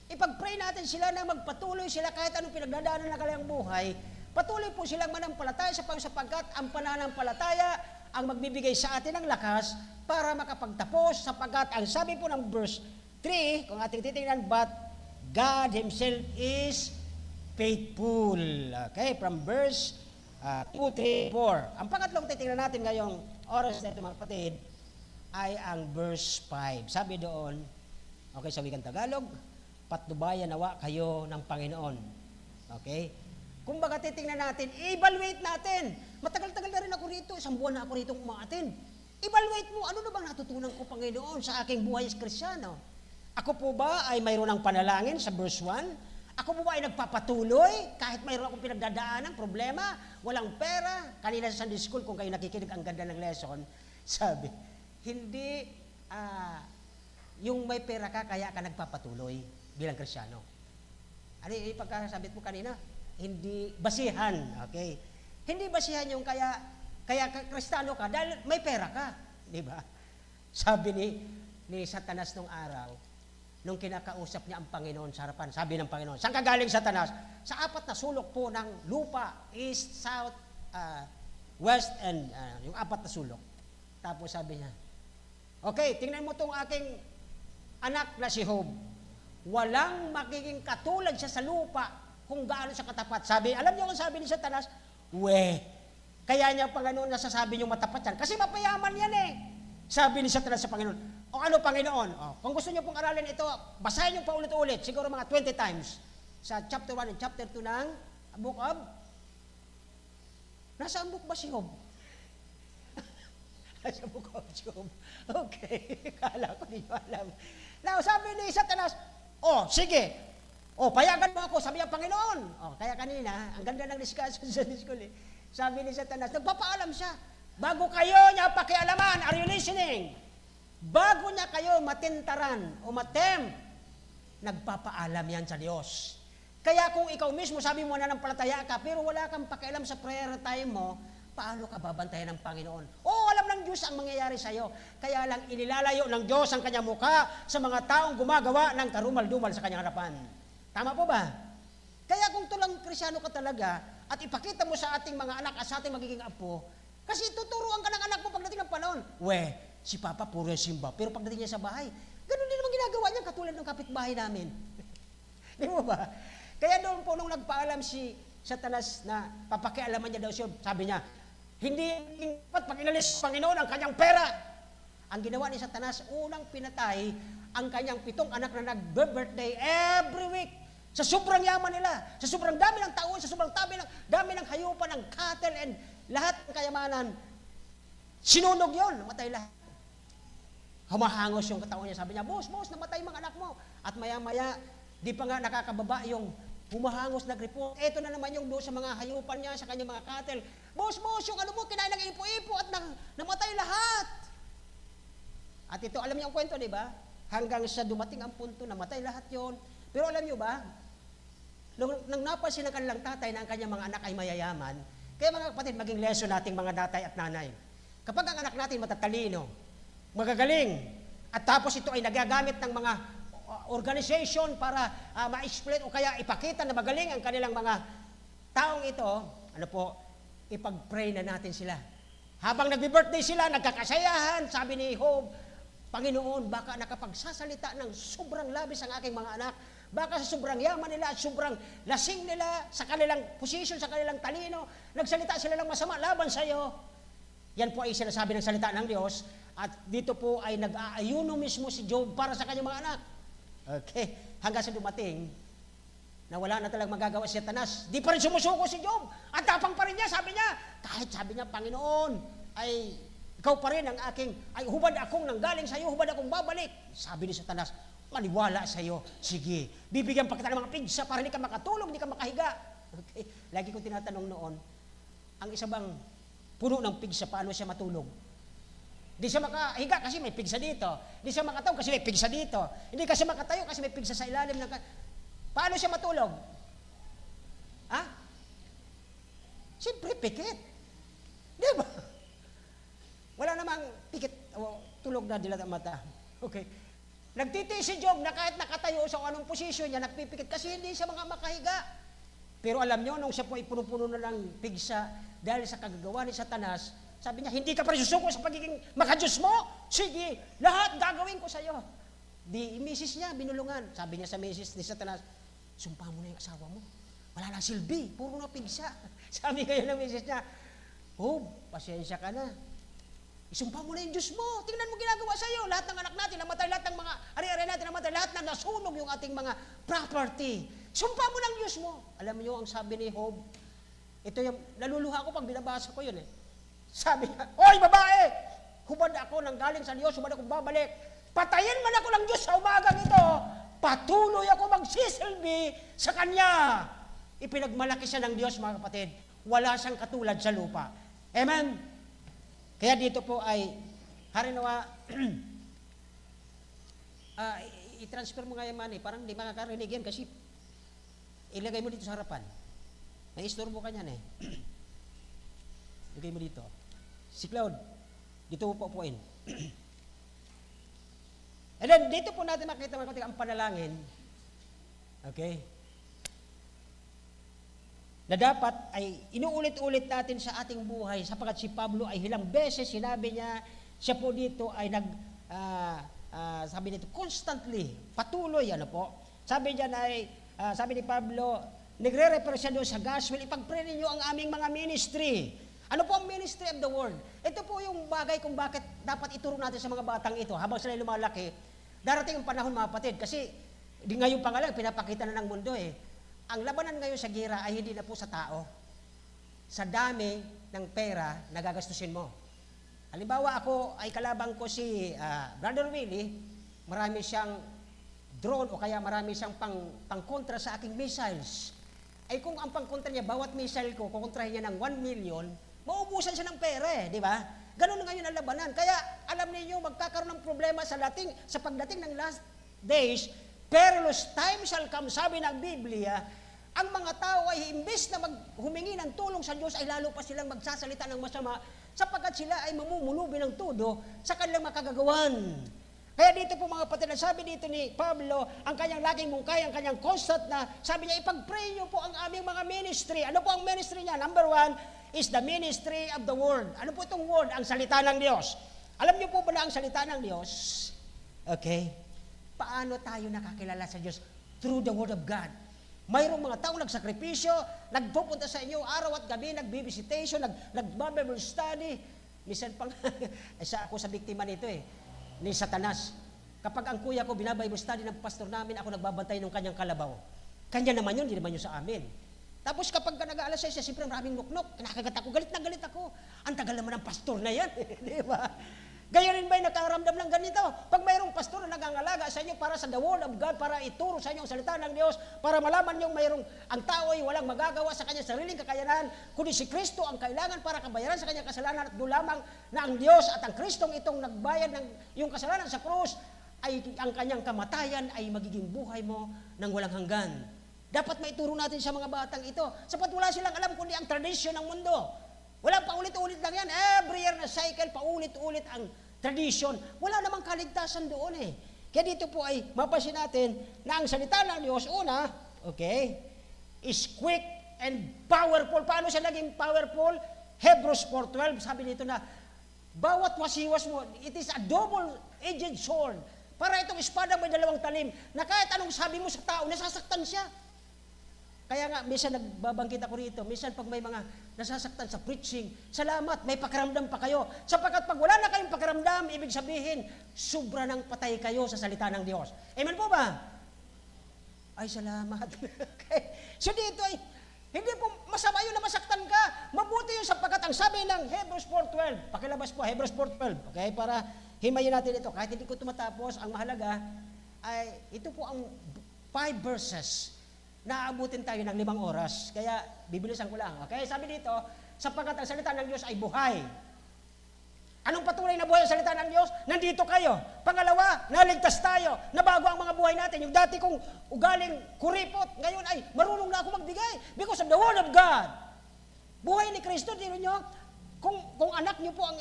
Ipag-pray natin sila na magpatuloy sila kahit anong pinagdadaanan ng kanilang buhay. Patuloy po silang manampalataya sapagkat ang pananampalataya ang magbibigay sa atin ng lakas para makapagtapos sapagkat ang sabi po ng verse 3, kung ating titingnan, but God Himself is faithful. Okay, from verse 2, 3, 4. Ang pangatlong titingnan natin ngayong oras na ito mga kapatid ay ang verse 5. Sabi doon, okay, sa wikang Tagalog, patnubayan nawa kayo ng Panginoon. Okay? Kung baga titingnan natin, evaluate natin. Matagal-tagal na rin ako rito, 1 buwan na ako rito umaatin. Evaluate mo, ano na bang natutunan ko, Panginoon, sa aking buhay as Kristyano? Ako po ba ay mayroon ng panalangin sa verse 1? Ako po ba ay nagpapatuloy kahit mayroon akong pinagdadaanan, problema, walang pera? Kanina sa Sunday School, kung kayo nakikinig, ang ganda ng lesson, sabi, hindi yung may pera ka, kaya ka nagpapatuloy bilang Kristyano. Ano yung pagkasabit mo kanina? Hindi basihan, okay? Hindi basihan yung kaya Kristiyano ka dahil may pera ka, di ba? Sabi ni Satanas nung araw, nung kinakausap niya ang Panginoon sa harapan, sabi ng Panginoon, saan ka galing, Satanas? Sa 4 na sulok po ng lupa, east, south, west, and yung 4 na sulok. Tapos sabi niya, Okay, tingnan mo tong aking anak na si Job. Walang magiging katulad siya sa lupa kung gaano siya katapat. Sabi, alam niyo kung sabi ni Satanas, kaya niya Panginoon nasasabi niyo matapat yan. Kasi mapayaman yan eh. Sabi ni Satanas sa Panginoon. O ano Panginoon? Kung gusto niyo pong aralin ito, basahin niyo pa ulit-ulit, siguro mga 20 times. Sa chapter 1 and chapter 2 ng book of, nasaan book ba si Job? Sa book of Job. Okay, kala ko di alam. Now, sabi ni Satanas, sige. Payagan mo ako, sabi niya, Panginoon. Kaya kanina, ang ganda ng discussion sa school eh. Sabi ni Satanas, nagpapaalam siya. Bago kayo niya pakialaman, are you listening? Bago niya kayo matintaran o nagpapaalam yan sa Diyos. Kaya kung ikaw mismo, sabi mo na ng palataya ka, pero wala kang pakialam sa prayer time mo, paano ka babantayan ng Panginoon? Alam ng Diyos ang mangyayari sa iyo. Kaya lang inilalayo ng Diyos ang kanyang mukha sa mga taong gumagawa ng karumal-dumal sa kanyang harapan. Tama po ba? Kaya kung tulang Krisyano ka talaga at ipakita mo sa ating mga anak at sa ating magiging apo, kasi tuturuan ka ng anak mo pagdating ng panahon. Si Papa puro simba, pero pagdating niya sa bahay, ganun din naman ginagawa niya katulad ng kapitbahay namin. Di mo ba? Kaya doon po nung nagpaalam si Satanas na papakialaman niya daw siya, sabi niya, hindi dapat pag inalis ng Panginoon ang kanyang pera. Ang ginawa ni Satanas, unang pinatay ang kanyang 7 anak na nag-birthday every week. Sa sobrang yaman nila, sa sobrang dami ng taon, sa sobrang dami ng hayupan, ng cattle and lahat ng kayamanan, sinunog yon, namatay lahat. Humahangos yung katawan niya, sabi niya, boss, namatay mga anak mo. At maya-maya, di pa nga nakakababa yung humahangos nag-report. Ito na naman yung doon sa mga hayupan niya, sa kanyang mga cattle. Boss, yung ano mo, kinain ng ipo-ipo at namatay lahat. At ito, alam niyo ang kwento, di ba? Hanggang sa dumating ang punto, namatay lahat yon. Pero alam niyo ba, nang napansin ng kanilang tatay na ang kanyang mga anak ay mayayaman, kaya mga kapatid, maging lesson nating mga tatay at nanay. Kapag ang anak natin matatalino, magagaling, at tapos ito ay nagagamit ng mga organization para ma-explain o kaya ipakita na magaling ang kanilang mga taong ito, ipag-pray na natin sila. Habang nagbi-birthday sila, nagkakasayahan, sabi ni Job, Panginoon, baka nakapagsasalita ng sobrang labis ang aking mga anak, baka sa sobrang yaman nila at sobrang lasing nila sa kanilang position, sa kanilang talino, nagsalita sila ng masama laban sa iyo. Yan po ay sinasabi ng salita ng Diyos at dito po ay nag-aayuno mismo si Job para sa kanyang mga anak. Okay, hanggang sa dumating na wala na talagang magagawa si Satanas. Di pa rin sumusuko si Job. At tapang pa rin niya, sabi niya, kahit sabi niya, Panginoon, ay ikaw pa rin ang aking, ay hubad akong nanggaling sa iyo, hubad akong babalik. Sabi ni Satanas, maniwala sa iyo, sige, bibigyan pa kita ng mga pigsa para hindi ka makatulog, hindi ka makahiga. Okay, lagi ko tinatanong noon, ang isa bang puno ng pigsa, paano siya matulog? Hindi siya makahiga kasi may pigsa dito. Hindi siya makatayo kasi may pigsa dito. Hindi kasi makatayo kasi may pigsa sa ilalim ng... Paano siya matulog? Siyempre, pikit. Di ba? Wala namang pikit. Tulog na dilat ang mata. Okay. Nagtitiis si Job na kahit nakatayo sa anong posisyon niya, nagpipikit kasi hindi siya makahiga. Pero alam niyo, nung siya po ay puno-puno na ng pigsa dahil sa kagagawa ni Satanas, sabi niya, hindi ka pa rin susuko sa pagiging makadiyos mo? Sige, lahat gagawin ko sa iyo. Di, misis niya, binulungan. Sabi niya sa misis ni Satanas, sumpa mo na yung asawa mo. Wala na silbi, puro na pigsa. Sabi kayo ng misis niya, pasensya ka na. Isumpa mo na yung Diyos mo. Tingnan mo ginagawa sa iyo. Lahat ng anak natin, namatay lahat ng mga ari-ari natin, namatay lahat na nasunog yung ating mga property. Sumpa mo ng Diyos mo. Alam niyo ang sabi ni Job, ito yung naluluha ko pag binabasa ko yun eh. Sabi niya, oy babae, hubad ako nang galing sa Diyos, hubad akong babalik. Patayin man ako ng Diyos sa umagang ito, patuloy ako magsisilbi sa Kanya. Ipinagmalaki siya ng Diyos, mga kapatid. Wala siyang katulad sa lupa. Amen? Kaya dito po ay, harinawa, i-transfer mo nga yung money, parang di makakarinig yan kasi ilagay mo dito sa harapan. Nai-istorbo ka niyan eh. Ilagay mo dito. Si Cloud, dito mo paupuin. And then, dito po natin makita ang panalangin. Okay? Na dapat ay inuulit-ulit natin sa ating buhay sapagkat si Pablo ay ilang beses sinabi niya, siya po dito ay sabi nito, constantly, patuloy, ano po. Sabi niya sabi ni Pablo, nagre-refer siya doon sa gospel, ipag-pray ninyo ang aming mga ministry. Ano po ang ministry of the word? Ito po yung bagay kung bakit dapat ituro natin sa mga batang ito habang sila lumalaki. Darating ang panahon, mga kapatid, kasi ngayon pa nga lang, pinapakita na ng mundo eh. Ang labanan ngayon sa gira ay hindi na po sa tao. Sa dami ng pera na gagastusin mo. Halimbawa ako ay kalabang ko si Brother Willie, marami siyang drone o kaya marami siyang pangkontra sa aking missiles. Ay kung ang pangkontra niya, bawat missile ko, kukontrahin niya ng 1 million, maubusan siya ng pera eh, di ba? Ganun ngayon ang labanan. Kaya alam niyo magkakaroon ng problema sa pagdating ng last days, perilous time shall come, sabi ng Biblia, ang mga tao ay imbes na humingi ng tulong sa Diyos ay lalo pa silang magsasalita ng masama sapagkat sila ay mamumulubi ng todo sa kanilang makagagawan. Kaya dito po mga kapatid, sabi dito ni Pablo, ang kanyang laging mungkay, ang kanyang constant na, sabi niya, ipag-pray niyo po ang aming mga ministry. Ano po ang ministry niya? Number 1 is the ministry of the word. Ano po itong word? Ang salita ng Diyos. Alam niyo po ba na ang salita ng Diyos? Okay? Paano tayo nakakilala sa Diyos? Through the word of God. Mayroong mga taong nagsakripisyo, nagpupunta sa inyo araw at gabi, nag-visitation, nag-Bible study. Minsan pang, ako sa biktima nito ni Satanas. Kapag ang kuya ko binabible study ng pastor namin, ako nagbabantay ng kanyang kalabaw. Kanya naman yun, hindi naman yun sa amin. Tapos kapag nag-aalas siya, siyempre maraming nuknok, nakakagat ako, galit na galit ako. Ang tagal naman ng pastor na yan, di ba? Gayon rin ba yung nakaramdam ng ganito? Pag mayroong pastor na nagangalaga sa inyo para sa the word of God, para ituro sa inyo ang salita ng Diyos, para malaman nyo ang tao ay walang magagawa sa kanyang sariling kakayanan, kundi si Kristo ang kailangan para kabayaran sa kanyang kasalanan at doon lamang na ang Diyos at ang Kristong itong nagbayad ng yung kasalanan sa krus, ay ang kanyang kamatayan ay magiging buhay mo ng walang hanggan. Dapat maituro natin sa mga batang ito, sapat wala silang alam kundi ang tradisyon ng mundo. Walang paulit-ulit lang yan. Every year na cycle, paulit-ulit ang tradition. Wala namang kaligtasan doon eh. Kaya dito po ay mapasin natin na ang salita ng Diyos, una, okay, is quick and powerful. Paano siya naging powerful? Hebrews 4:12, sabi dito na, bawat wasiwas mo, it is a double-edged sword. Para itong espada may dalawang talim, na kahit anong sabi mo sa tao, nasasaktan siya. Kaya nga, minsan nagbabangkit ako rito, minsan pag may mga nasasaktan sa preaching, salamat, may pakiramdam pa kayo. Sapagkat pag wala na kayong pakiramdam, ibig sabihin, sobra ng patay kayo sa salita ng Diyos. Amen po ba? Ay, salamat. Okay. So dito ay, hindi po masama yun na masaktan ka. Mabuti yun sapagkat ang sabi ng Hebrews 4:12, pakilabas po, Hebrews 4:12, okay, para himayin natin ito. Kahit hindi ko tumatapos, ang mahalaga ay, ito po ang 5 verses. Naaabutin tayo ng 5 oras. Kaya, bibilisan ko lang. Okay? Sabi dito, sapagkat ang salita ng Diyos ay buhay. Anong patunay na buhay ang salita ng Diyos? Nandito kayo. Pangalawa, naligtas tayo. Nabago ang mga buhay natin. Yung dati kong ugaling kuripot, ngayon ay marunong na ako magbigay because of the word of God. Buhay ni Kristo, dito nyo, kung anak nyo po ang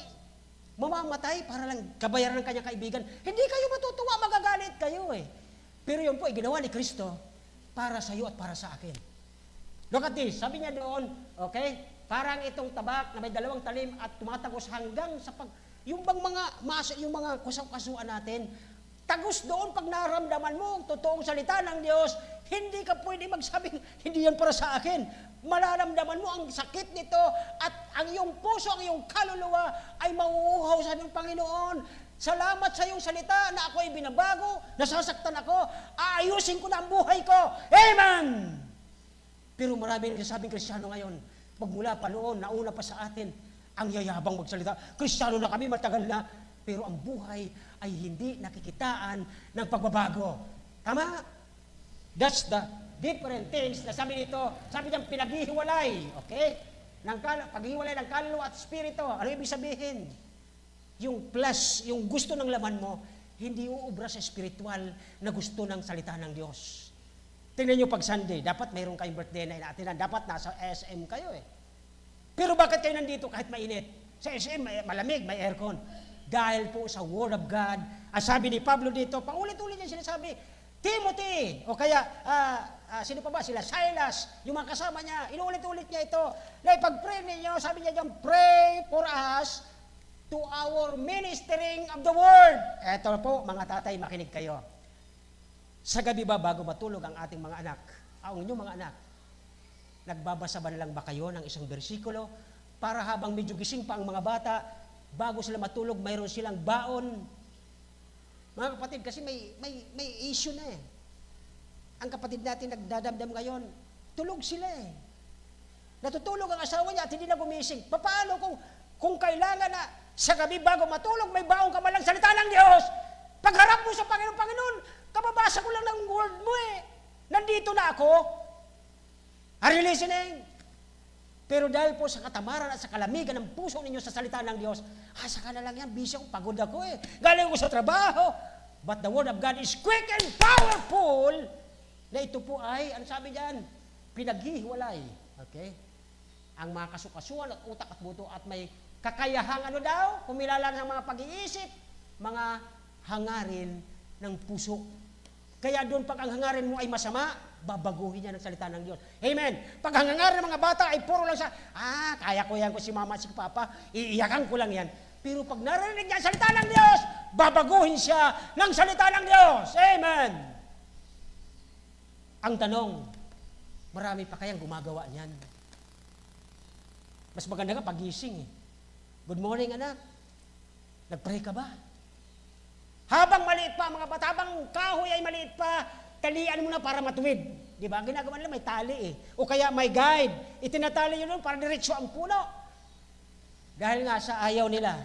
mamamatay para lang kabayaran ng kanyang kaibigan, hindi kayo matutuwa, magagalit kayo eh. Pero yun po, ginawa ni Kristo para sa iyo at para sa akin. Look at this, sabi niya doon, okay, parang itong tabak na may 2 talim at tumatagos hanggang sa yung mga kasuan natin, tagos doon pag naramdaman mo ang totoong salita ng Diyos, hindi ka pwede magsabing, hindi yan para sa akin. Malaramdaman mo ang sakit nito at ang iyong puso, ang iyong kaluluwa ay mauuhaw sa ng Panginoon. Salamat sa iyong salita na ako ay binabago, nasasaktan ako, aayusin ko na ang buhay ko. Amen! Pero maraming nasabing Kristiyano ngayon, magmula pa noon, nauna pa sa atin, ang yayabang magsalita. Kristiyano na kami, matagal na, pero ang buhay ay hindi nakikitaan ng pagbabago. Tama? That's the different things na sabi dito, sabi niyang pinaghihiwalay, okay? Paghihiwalay ng kaluluwa at spirito. Ano ibig sabihin? Yung plus, yung gusto ng laman mo, hindi uubra sa spiritual na gusto ng salita ng Diyos. Tingnan nyo pag Sunday, dapat mayroon kayong birthday na inaatinan, dapat nasa SM kayo eh. Pero bakit kayo nandito kahit mainit? Sa SM, malamig, may aircon. Dahil po sa Word of God, sabi ni Pablo dito, paulit-ulit niya sinasabi, Timothy, o kaya, sino pa ba? Sila Silas, yung mga kasama niya, inuulit-ulit niya ito, na ipag-pray ninyo, sabi niya dyan, pray for us, to our ministering of the Word. Eto po, mga tatay, makinig kayo. Sa gabi ba, bago matulog ang ating mga anak, ang inyong mga anak, nagbabasa ba na lang ba kayo ng isang bersikulo para habang medyo gising pa ang mga bata, bago sila matulog, mayroon silang baon? Mga kapatid, kasi may issue na eh. Ang kapatid natin nagdadamdam ngayon, tulog sila eh. Natutulog ang asawa niya at hindi na gumising. Paano kung kailangan na sa gabi bago matulog, may baong ka malang salita ng Diyos? Pagharap mo sa Panginoon, kababasa ko lang ng word mo eh. Nandito na ako. Are you listening? Pero dahil po sa katamaran at sa kalamigan ng puso ninyo sa salita ng Diyos, saka na lang yan, busy ako, pagod ako eh. Galing ko sa trabaho. But the Word of God is quick and powerful, na ito po ay, ano sabi diyan? Pinaghihiwalay. Okay? Ang mga kasukasuan at utak at buto at may kakayahang ano daw, kumilala ng mga pag-iisip, mga hangarin ng puso. Kaya doon pag ang hangarin mo ay masama, babaguhin niya ng salita ng Diyos. Amen. Pag ang hangarin ng mga bata ay puro lang sa, kaya ko yan ko si mama, si papa, iiyakan ko lang yan. Pero pag narinig niya ang salita ng Diyos, babaguhin siya ng salita ng Diyos. Amen. Ang tanong, marami pa kayang gumagawa niyan? Mas maganda ka pagising eh. Good morning, anak. Nag-pray ka ba? Habang maliit pa, mga bata, habang kahoy ay maliit pa, talian mo na para matuwid. Di ba? Ginagawa nila may tali eh. O kaya may guide. Itinatali yun para diretso ang puno. Dahil nga sa ayaw nila.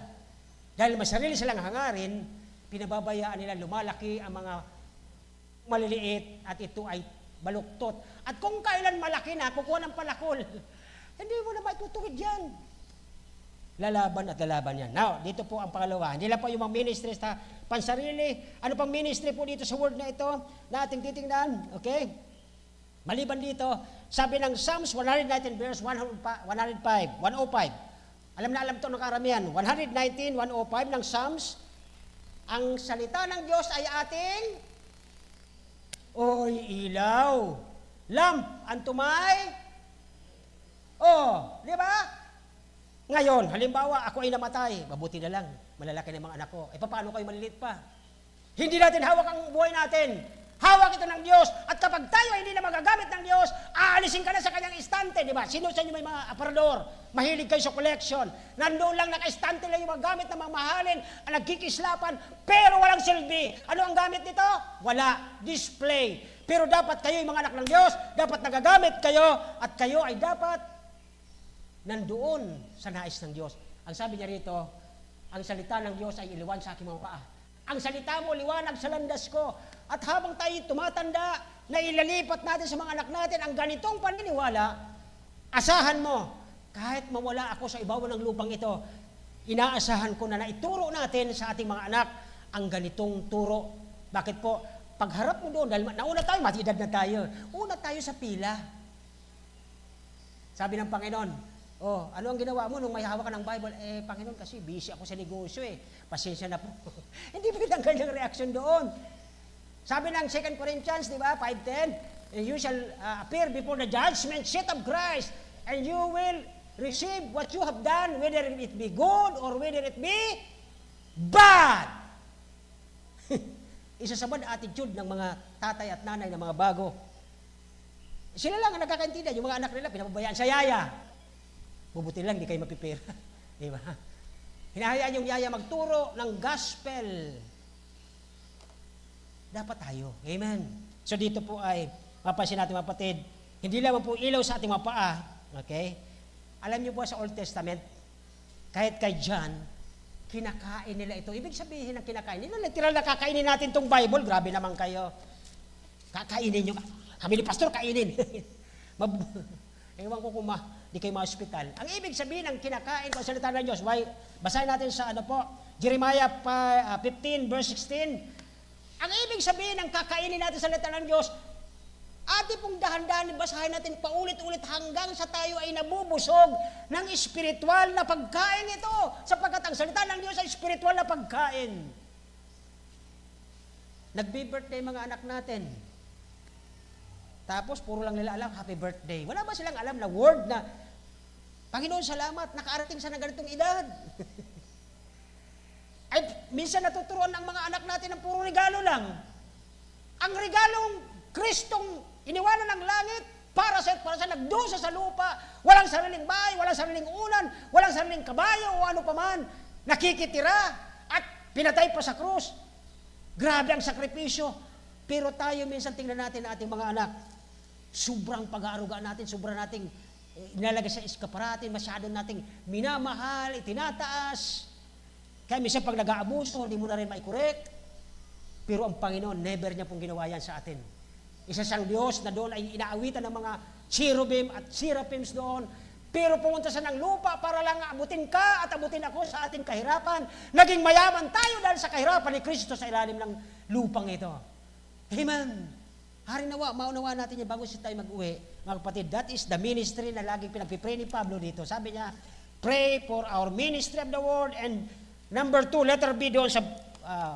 Dahil masarili silang hangarin, pinababayaan nila lumalaki ang mga maliliit at ito ay baluktot. At kung kailan malaki na, kukuha ng palakol, hindi mo na maitutuwid yan. Lalaban at lalaban yan. Now, dito po ang pangalawa. Hindi lang po yung mga ministry sa pansarili. Ano pang ministry po dito sa word na ito na ating titingnan? Okay? Maliban dito, sabi ng Psalms 119 verse 105. Alam na alam ito ng karamihan. 119, 105 ng Psalms. Ang salita ng Diyos ay ating ilaw. Lamp, antumay. Di ba? Ngayon, halimbawa, ako ay namatay, mabuti na lang, malalaki na mga anak ko. Paano kayo maliliit pa? Hindi natin hawak ang buhay natin. Hawak ito ng Diyos. At kapag tayo ay hindi na magagamit ng Diyos, aalisin ka na sa kanyang istante, di ba? Sino sa inyo may mga aparador? Mahilig kayo sa collection. Nandoon lang naka-istante lang yung mga gamit na mamahalin, ang nagkikislapan, pero walang silbi. Ano ang gamit nito? Wala. Display. Pero dapat kayo yung mga anak ng Diyos, dapat nagagamit kayo, at kayo ay dapat nandoon sa nais ng Diyos. Ang sabi niya rito, ang salita ng Diyos ay iliwan sa aking mga paa. Ang salita mo, liwanag sa landas ko. At habang tayo tumatanda, na ilalipat natin sa mga anak natin ang ganitong paniniwala, asahan mo, kahit mawala ako sa ibabaw ng lupang ito, inaasahan ko na naituro natin sa ating mga anak ang ganitong turo. Bakit po? Pagharap mo doon, dahil nauna tayo, matidad na tayo. Una tayo sa pila. Sabi ng Panginoon, ano ang ginawa mo nung may hawak ka ng Bible? Panginoon, kasi busy ako sa negosyo eh. Pasensya na po. Hindi ba kitang kanyang reaksyon doon? Sabi ng 2 Corinthians, di ba, 5:10, you shall appear before the judgment seat of Christ, and you will receive what you have done, whether it be good or whether it be bad. Isa sa bad attitude ng mga tatay at nanay ng mga bago. Sila lang ang nagkakaintindihan, yung mga anak nila, pinapabayaan sa yaya. Bubuti lang, di kayo mapipira. Di ba? Hinahayaan yung yaya magturo ng gospel. Dapat tayo. Amen. So dito po ay, mapansin natin mga kapatid, hindi lamang po ilaw sa ating mga paa. Okay? Alam niyo po sa Old Testament, kahit kay John, kinakain nila ito. Ibig sabihin ng kinakain nila, literal na kakainin natin itong Bible. Grabe naman kayo. Kakainin nyo. Kami ni Pastor, kainin. Ewan ko kung di kayo ma-hospital. Ang ibig sabihin ng kinakain ko sa salita ng Diyos, basahin natin sa Jeremiah 15 verse 16. Ang ibig sabihin ng kakainin natin sa salita ng Diyos, ating pong dahan-dahan, basahin natin paulit-ulit hanggang sa tayo ay nabubusog ng espiritual na pagkain ito. Sapagkat ang salita ng Diyos ay espiritual na pagkain. Nagbi-birthday mga anak natin. Tapos, puro lang nila alam, happy birthday. Wala ba silang alam na word na, Panginoon, salamat, nakarating sa ganitong edad. minsan natuturuan ng mga anak natin ng puro regalo lang. Ang regalong Kristong iniwanan ng langit, para sa nagdusa sa lupa, walang sariling bahay, walang sariling unan, walang sariling kabayo o ano paman, nakikitira at pinatay pa sa krus. Grabe ang sakripisyo. Pero tayo minsan tingnan natin ang ating mga anak, sobrang pag-aaruga natin, sobrang nating inalagay sa eskaparatin, masyado nating minamahal, itinataas. Kaya minsan pag nag-aabuso, hindi mo na rin mai-correct. Pero ang Panginoon, never niya pong ginawa yan sa atin. Isa siyang Diyos na doon ay inaawitan ng mga cherubim at seraphims doon. Pero pumunta sa ng lupa para lang abutin ka at abutin ako sa ating kahirapan. Naging mayaman tayo dahil sa kahirapan ni Kristo sa ilalim ng lupang ito. Amen. Hari nawa, maunawa natin yan bago tayo mag-uwi. Mga kapatid, that is the ministry na laging pinagpipray ni Pablo dito. Sabi niya, pray for our ministry of the word. And number 2, letter B doon sa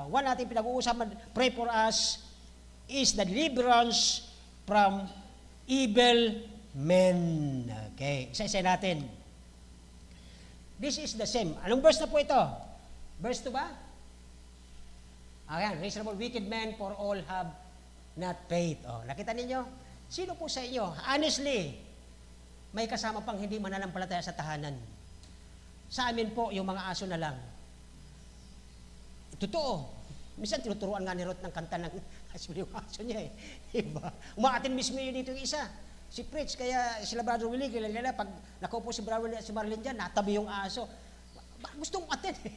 one natin pinag-uusapan, pray for us, is the deliverance from evil men. Okay, isa-isa natin. This is the same. Anong verse na po ito? Verse 2 ba? Ayan, reasonable wicked men for all have not faith. Oh, nakita ninyo? Sino po sa inyo? Honestly, may kasama pang hindi mananampalataya sa tahanan. Sa amin po, yung mga aso na lang. Totoo. Minsan tinuturuan nga ni Ruth ng kanta ng aso niya eh. Diba? Umaatin mismo yun dito yung isa. Si Pritch, kaya sila Brother Willie, kilala pag nakaupo si Brother Willie at si Marlene dyan, natabi yung aso. Gustong atin eh.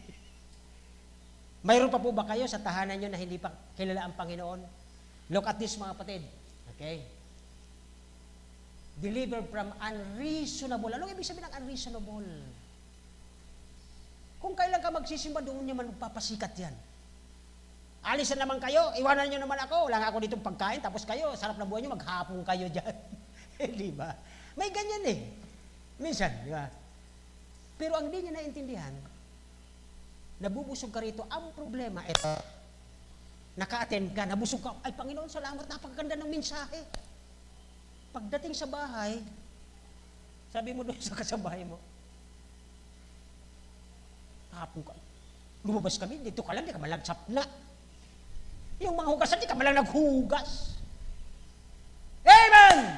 Mayroon pa po ba kayo sa tahanan nyo na hindi pa kilala ang Panginoon? Look at this mga kapatid. Okay? Delivered from unreasonable. Anong ibig sabihin ng unreasonable? Kung kailan ka magsisimba, doon nyo man magpapasikat yan. Alisan naman kayo, iwanan nyo naman ako, wala nga ako ditong pagkain, tapos kayo, sarap na buhay nyo, maghapon kayo dyan. Di ba? May ganyan eh. Minsan, di ba? Pero ang di nyo naintindihan, nabubusog ka rito, ang problema, eto, naka-attend ka, nabusog ka, ay Panginoon, salamat, napakaganda ng mensahe. Pagdating sa bahay, sabi mo doon sa kasabahay mo, hapon ka, lumabas kami, dito ka lang, di ka malagtsap na. Yung mga hugasan, di ka malang naghugas. Amen!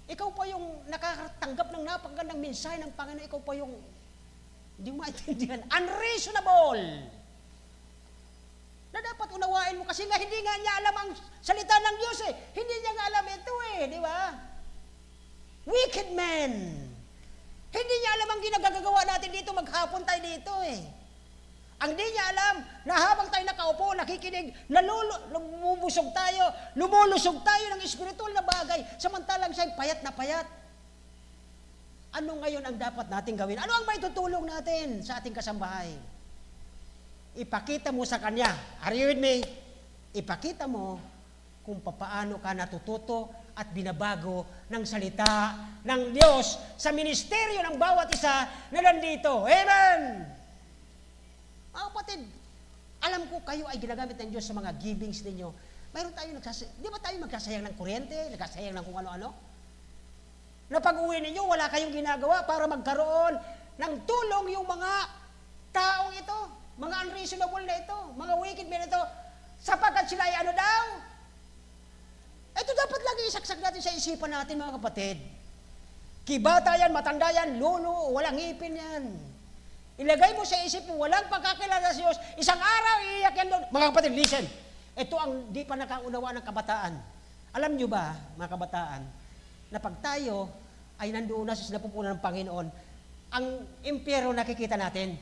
Ikaw pa yung nakakatanggap ng napakagandang mensahe ng Panginoon, ikaw pa yung hindi mo maintindihan. Unreasonable! Na dapat unawain mo kasi nga hindi nga niya alam ang salita ng Diyos eh. Hindi niya nga alam ito eh, di ba? Wicked man! Hindi niya alam ang ginagagawa natin dito, maghapon tayo dito eh. Ang di niya alam na habang tayo nakaupo, nakikinig, lumubusog tayo, lumulusog tayo ng espiritual na bagay, samantalang siya'y payat na payat. Ano ngayon ang dapat natin gawin? Ano ang may tutulong natin sa ating kasambahay? Ipakita mo sa kanya, are you with me? Ipakita mo kung papaano ka natututo at binabago ng salita ng Diyos sa ministeryo ng bawat isa na nandito. Amen! Mga kapatid, alam ko kayo ay ginagamit ng Diyos sa mga givings ninyo. Mayroon tayo di ba tayo magsasayang ng kuryente, nagsasayang ng kung ano-ano? Na pag-uwi ninyo, wala kayong ginagawa para magkaroon ng tulong yung mga taong ito, mga unreasonable na ito, mga wicked men ito, sapagkat sila ay ano daw? Ito dapat lagi isaksak natin sa isipan natin mga kapatid. Kibata yan, matanda yan, lolo, walang ngipin yan. Ilagay mo sa isip mo, walang pagkakilala sa Diyos, isang araw iiyak yan doon. Mga kapatid, listen, ito ang di pa nakaunawa ng kabataan. Alam nyo ba, mga kabataan, na pag tayo ay nandoon na sa sinapupunan ng Panginoon, ang impyerno nakikita natin.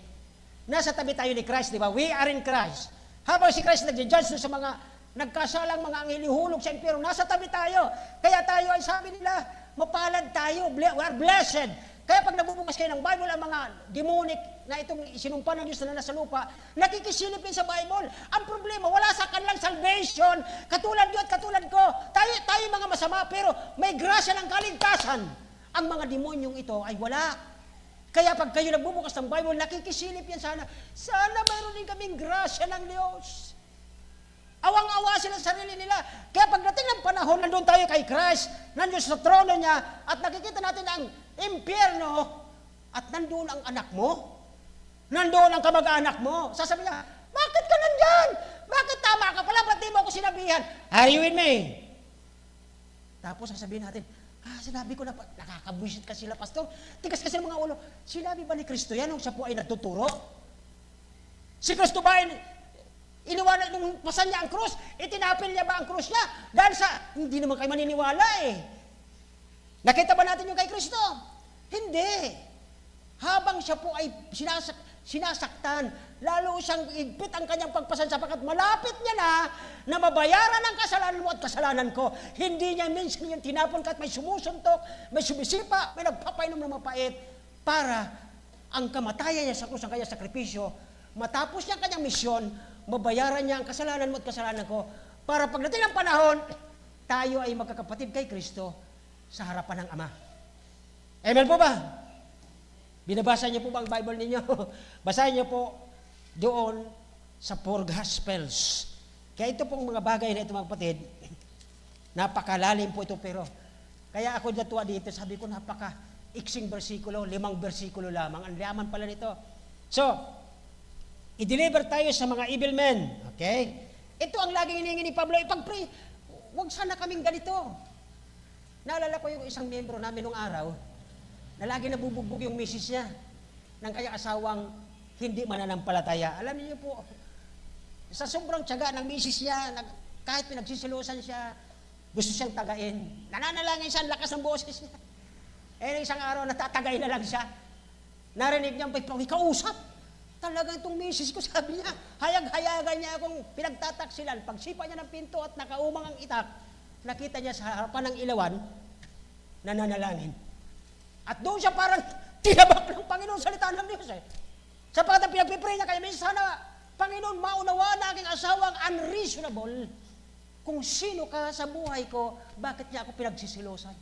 Nasa tabi tayo ni Christ, di ba? We are in Christ. Habang si Christ nag-judge sa mga nagkasalang mga anghel-hulog sa impyerno, nasa tabi tayo. Kaya tayo ay sabi nila, mapalad tayo, we are blessed. Kaya pag nagbubukas kayo ng Bible, ang mga demonic na itong sinumpa ng Diyos na nasa lupa, nakikisilipin sa Bible. Ang problema, wala sa kanilang salvation. Katulad nyo at katulad ko. Tayo mga masama, pero may grasya ng kaligtasan. Ang mga demonyong ito ay wala. Kaya pag kayo nagbubukas ng Bible, nakikisilip yan sana. Sana mayroon din kaming grasya ng Diyos. Awang-awa sila sa sarili nila. Kaya pagdating ng panahon, nandun tayo kay Christ, nandun sa trono niya, at nakikita natin ang impyerno, at nandun ang anak mo. Nandoon ang kamag-anak mo. Sasabihin niya, bakit ka nandyan? Bakit tama ka pala? Ba't di mo ako sinabihan? Are you with me? Tapos sasabihin natin, sinabi ko na, nakakabwisit ka sila, pastor. Tigas kasi ng mga ulo. Sinabi ba ni Kristo yan nung siya po ay nagtuturo? Si Kristo ba iniwala nung pasan niya ang krus? Itinapil niya ba ang krus niya? Dahil sa, hindi naman kayo maniniwala eh. Nakita ba natin yung kay Kristo? Hindi. Habang siya po ay sinasaktan, lalo siyang igpit ang kanyang pagpasan sapagkat malapit niya na mabayaran ang kasalanan mo at kasalanan ko. Hindi niya minsan yung tinapon ka at may sumusuntok, may sumisipa, may nagpapainom ng mapait para ang kamatayan niya sa krus, ang kanyang sakripisyo, matapos niya ang kanyang misyon, mabayaran niya ang kasalanan mo at kasalanan ko para pagdating ng panahon, tayo ay magkakapatid kay Kristo sa harapan ng Ama. Amen po ba? Binabasa niyo po ba ang Bible ninyo? Basahin niyo po doon sa 4 Gospels. Kaya ito pong mga bagay na ito mga kapatid, napakalalim po ito pero kaya ako natuwa dito, sabi ko napaka-iksing bersikulo, 5 bersikulo lamang, ang laman pala nito. So, i-deliver tayo sa mga evil men. Okay? Ito ang laging hinihingi ni Pablo, ipag-pray, huwag sana kaming ganito. Naalala ko yung isang miyembro namin nung araw, na lagi nabubugbog yung misis niya ng kanyang asawang hindi mananampalataya. Alam niyo po, sa sobrang tiyaga ng misis niya, kahit pinagsisilusan siya, gusto siyang tagain. Nananalangin siya, ang lakas ng boses niya. Isang araw, natatagay na lang siya. Narinig niya, may kausap. Talagang itong misis ko, sabi niya, hayag-hayagan niya akong pinagtataksilan. Pagsipa niya ng pinto at nakaumang ang itak, nakita niya sa harapan ng ilawan, nananalangin. At doon siya parang tinabak ng Panginoon salita ng Diyos eh. Sapagkat ang pinagpipray niya, kaya minsan sana, Panginoon, maunawa na aking asawang unreasonable. Kung sino ka sa buhay ko, bakit niya ako pinagsisilosan?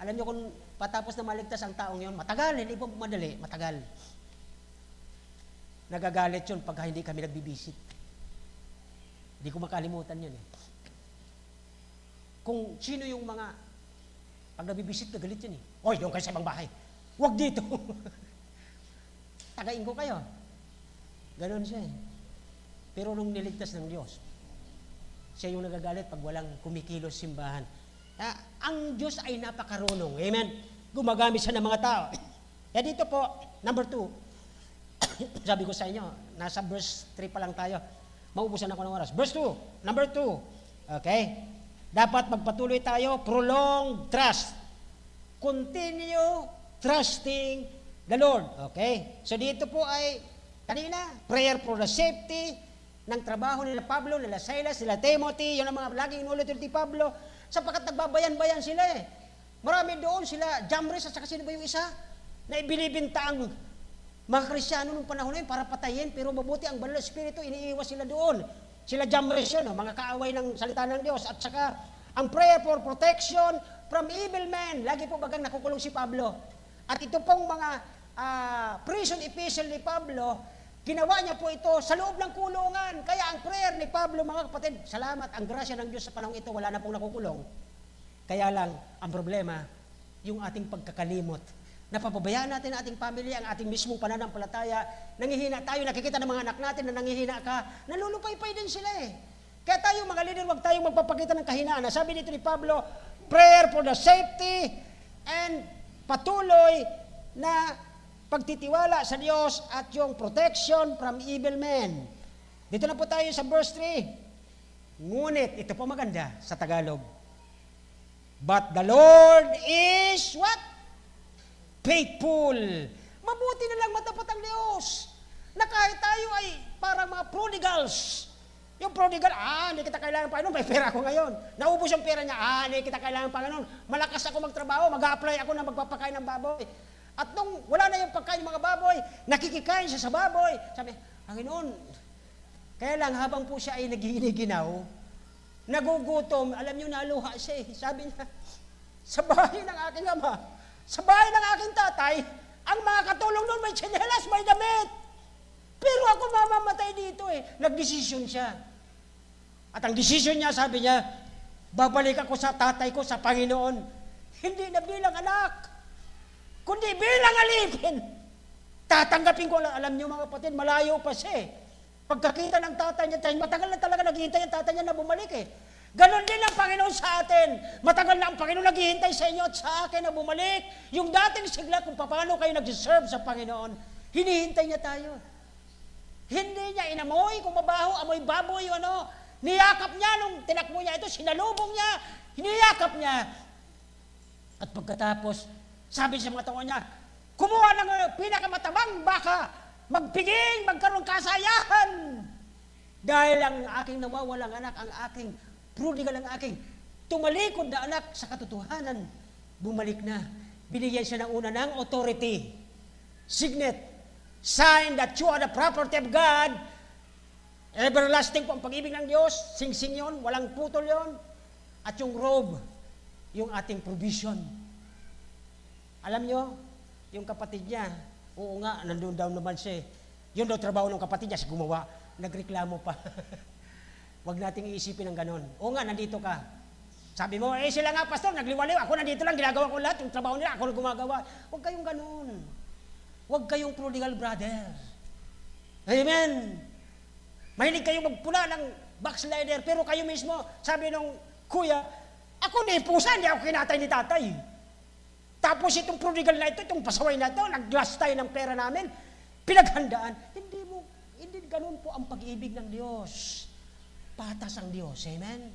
Alam niyo kung patapos na maligtas ang taong yon, matagal, hindi po madali, matagal. Nagagalit yun pagka hindi kami nagbibisit. Hindi ko makalimutan yun eh. Kung sino yung mga pag nabibisit, nagalit yun eh. Oy, doon kayo sa ibang bahay. Huwag dito. Tagain ko kayo. Ganon siya eh. Pero nung niligtas ng Diyos, siya yung nagagalit pag walang kumikilos simbahan. Ang Diyos ay napakarunong. Amen? Gumagamit siya ng mga tao. Kaya dito po, number 2, sabi ko sa inyo, nasa verse 3 pa lang tayo. Maubusan ako ng oras. Verse 2, number 2. Okay? Dapat magpatuloy tayo, prolonged trust. Continue trusting the Lord. Okay? So dito po ay, kanina, prayer for the safety ng trabaho nila Pablo, nila Silas, nila Timothy, yun ang mga laging inulit-ulit ni Pablo, sapagkat nagbabayan-bayan sila eh. Marami doon sila, Jambres at saka sino ba yung isa, na ibilibinta ang mga Kristyano nung panahon na yun para patayin, pero mabuti ang banal na Espiritu, iniiwas sila doon. Sila Jambres yun, mga kaaway ng salita ng Diyos. At saka, ang prayer for protection from evil men. Lagi po bagang nakukulong si Pablo. At ito pong mga prison epistle ni Pablo, ginawa niya po ito sa loob ng kulungan. Kaya ang prayer ni Pablo, mga kapatid, salamat, ang grasya ng Diyos sa panahon ito, wala na pong nakukulong. Kaya lang, ang problema, yung ating pagkakalimot. Napapabayaan natin ang ating pamilya, ang ating mismong pananampalataya. Nangihina tayo, nakikita ng mga anak natin na nangihina ka. Nalulupay-pay din sila eh. Kaya tayo mga leader, wag tayong magpapakita ng kahinaan. Sabi dito ni Pablo, prayer for the safety and patuloy na pagtitiwala sa Diyos at yung protection from evil men. Dito na po tayo sa verse 3. Ngunit, ito po maganda sa Tagalog. But the Lord is what? Faithful. Mabuti na lang matapat ang Diyos. Na kahit tayo ay parang mga prodigals. Yung prodigal, hindi kita kailangan Panginoon, may pera ako ngayon. Naubos yung pera niya, hindi kita kailangan Panginoon. Malakas ako magtrabaho, mag-a-apply ako na magpapakain ng baboy. At nung wala na yung pagkain ng mga baboy, nakikikain siya sa baboy. Sabi, Panginoon, kaya lang habang po siya ay nagiginaw, nagugutom, alam niyo naluha siya eh. Sabi niya, sa bahay ng aking ama, sa bahay ng aking tatay, ang mga katulong doon may tsinelas, may damit. Pero ako mamamatay dito eh. Nagdesisyon siya. At ang desisyon niya, sabi niya, babalik ako sa tatay ko, sa Panginoon. Hindi na bilang anak, kundi bilang alipin. Tatanggapin ko, alam niyo mga kapatid, malayo pa siya eh. Pagkakita ng tatay niya, matagal na talaga naghihintay ang tatay niya na bumalik eh. Ganon din ang Panginoon sa atin. Matagal na ang Panginoon naghihintay sa inyo at sa akin na bumalik. Yung dating sigla kung paano kayo nag-serve sa Panginoon, hinihintay niya tayo. Hindi niya inamoy kung mabaho, amoy baboy, ano. Niyakap niya nung tinakbo niya ito, sinalubong niya, hiniyakap niya. At pagkatapos, sabi sa mga tao niya, kumuha ng pinakamatabang baka, magpiging, magkaroon kasayahan. Dahil ang aking nawawalang anak, ang aking prodigal, ang aking tumalikod na anak sa katotohanan, bumalik na. Binigyan siya ng una ng authority. Signet, sign that you are the property of God. Everlasting po ang pag-ibig ng Diyos. Sing-sing yun, walang putol yun. At yung robe, yung ating provision. Alam nyo, yung kapatid niya, oo nga, nandun daw naman siya. Yun daw trabaho ng kapatid niya, siya gumawa, nagreklamo pa. Huwag nating iisipin ng ganon. Oo nga, nandito ka. Sabi mo, sila nga, pastor, nagliwaliw. Ako nandito lang, ginagawa ko lahat. Yung trabaho nila, ako na gumagawa. Huwag kayong ganon. Huwag kayong prodigal brother. Amen. Mahilig kayong magpula ng backslider, pero kayo mismo, sabi nung kuya, ako ni pusa, hindi ako kinatay ni tatay. Tapos itong prodigal na ito, itong pasaway na ito, nag-glass tayo ng pera namin, pinaghandaan. Hindi ganun po ang pag-ibig ng Diyos. Patas ang Diyos. Amen?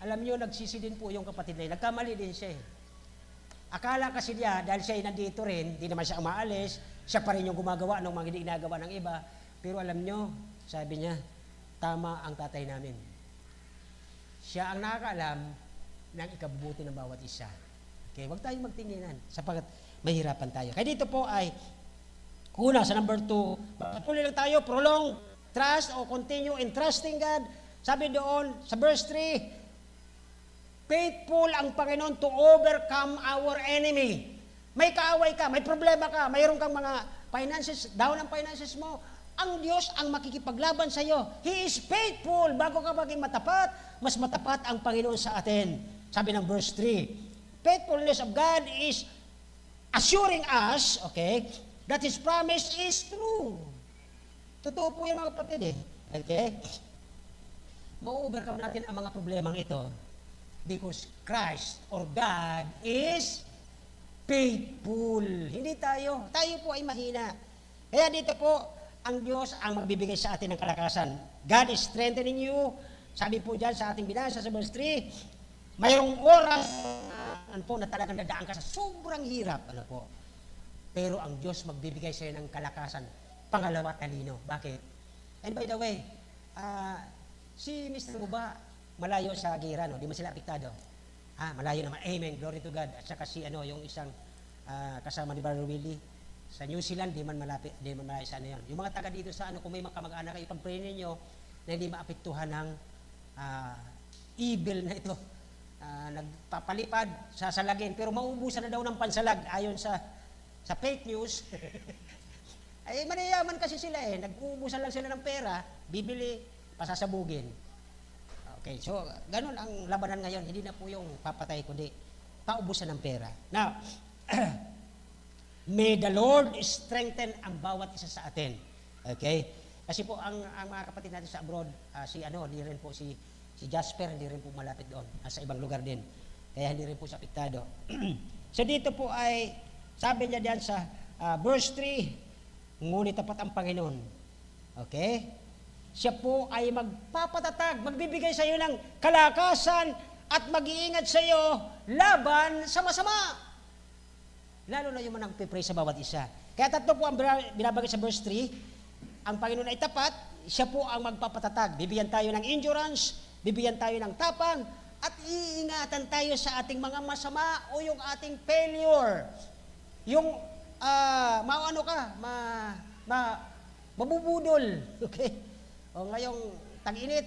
Alam niyo, nagsisi din po yung kapatid na yun. Nagkamali din siya. Akala kasi niya, dahil siya ay nandito rin, hindi naman siya umaalis, siya pa rin yung gumagawa ng mga hindi ginagawa ng iba. Pero alam niyo, sabi niya, tama ang tatay namin. Siya ang nakakaalam ng ikabubuti ng bawat isa. Okay, huwag tayong magtinginan sapagkat mahirapan tayo. Kaya dito po ay, una, sa number 2, patuloy lang tayo, prolong trust o continue in trusting God. Sabi doon, sa verse 3, faithful ang Panginoon to overcome our enemy. May kaaway ka, may problema ka, mayroon kang mga finances, down ang finances mo, ang Diyos ang makikipaglaban sa iyo. He is faithful. Bago ka maging matapat, mas matapat ang Panginoon sa atin. Sabi ng verse 3, faithfulness of God is assuring us, okay, that His promise is true. Totoo po yan mga kapatid eh. Okay? Ma-overcome natin ang mga problemang ito because Christ or God is faithful. Hindi tayo. Tayo po ay mahina. Kaya dito po, ang Diyos ang magbibigay sa atin ng kalakasan. God is strengthening you. Sabi po dyan sa ating binasa sa verse 3, mayroong oras po na talagang nadaan ka sa sobrang hirap. Ano po? Pero ang Diyos magbibigay sa iyo ng kalakasan. Pangalawa, talino. Bakit? And by the way, si Mr. Buba, malayo sa gira, no? Di man sila apektado. Malayo naman. Amen. Glory to God. At saka si yung isang kasama ni Brother Willie, sa New Zealand, di man malapit, di man malayo sa yun. Yung mga taga dito sa kung may mga kamag-anak kayo, pag-pray ninyo na hindi maapektuhan ng evil na ito. Nagpapalipad, sasalagin, pero maubusan na daw ng pansalag ayon sa fake news. Ay maniyaman kasi sila nag-uubusan lang sila ng pera, bibili, pasasabugin. Okay, so ganun ang labanan ngayon, hindi na po yung papatay kundi paubusan ng pera. Now, may the Lord strengthen ang bawat isa sa atin. Okay? Kasi po ang mga kapatid natin sa abroad, hindi rin po si Jasper, hindi rin po malapit doon, sa ibang lugar din. Kaya hindi rin po siya apektado. So dito po ay, sabi niya diyan sa verse 3, ngunit tapat ang Panginoon. Okay? Siya po ay magpapatatag, magbibigay sa iyo ng kalakasan at mag-iingat sa iyo laban sa masama. Lalo na yung manang pipray sa bawat isa. Kaya tatlo po ang binabagay sa verse 3, ang Panginoon ay tapat, siya po ang magpapatatag. Bibigyan tayo ng endurance, bibigyan tayo ng tapang, at iingatan tayo sa ating mga masama o yung ating failure. Yung mabubudol. Okay? O ngayong tag-init,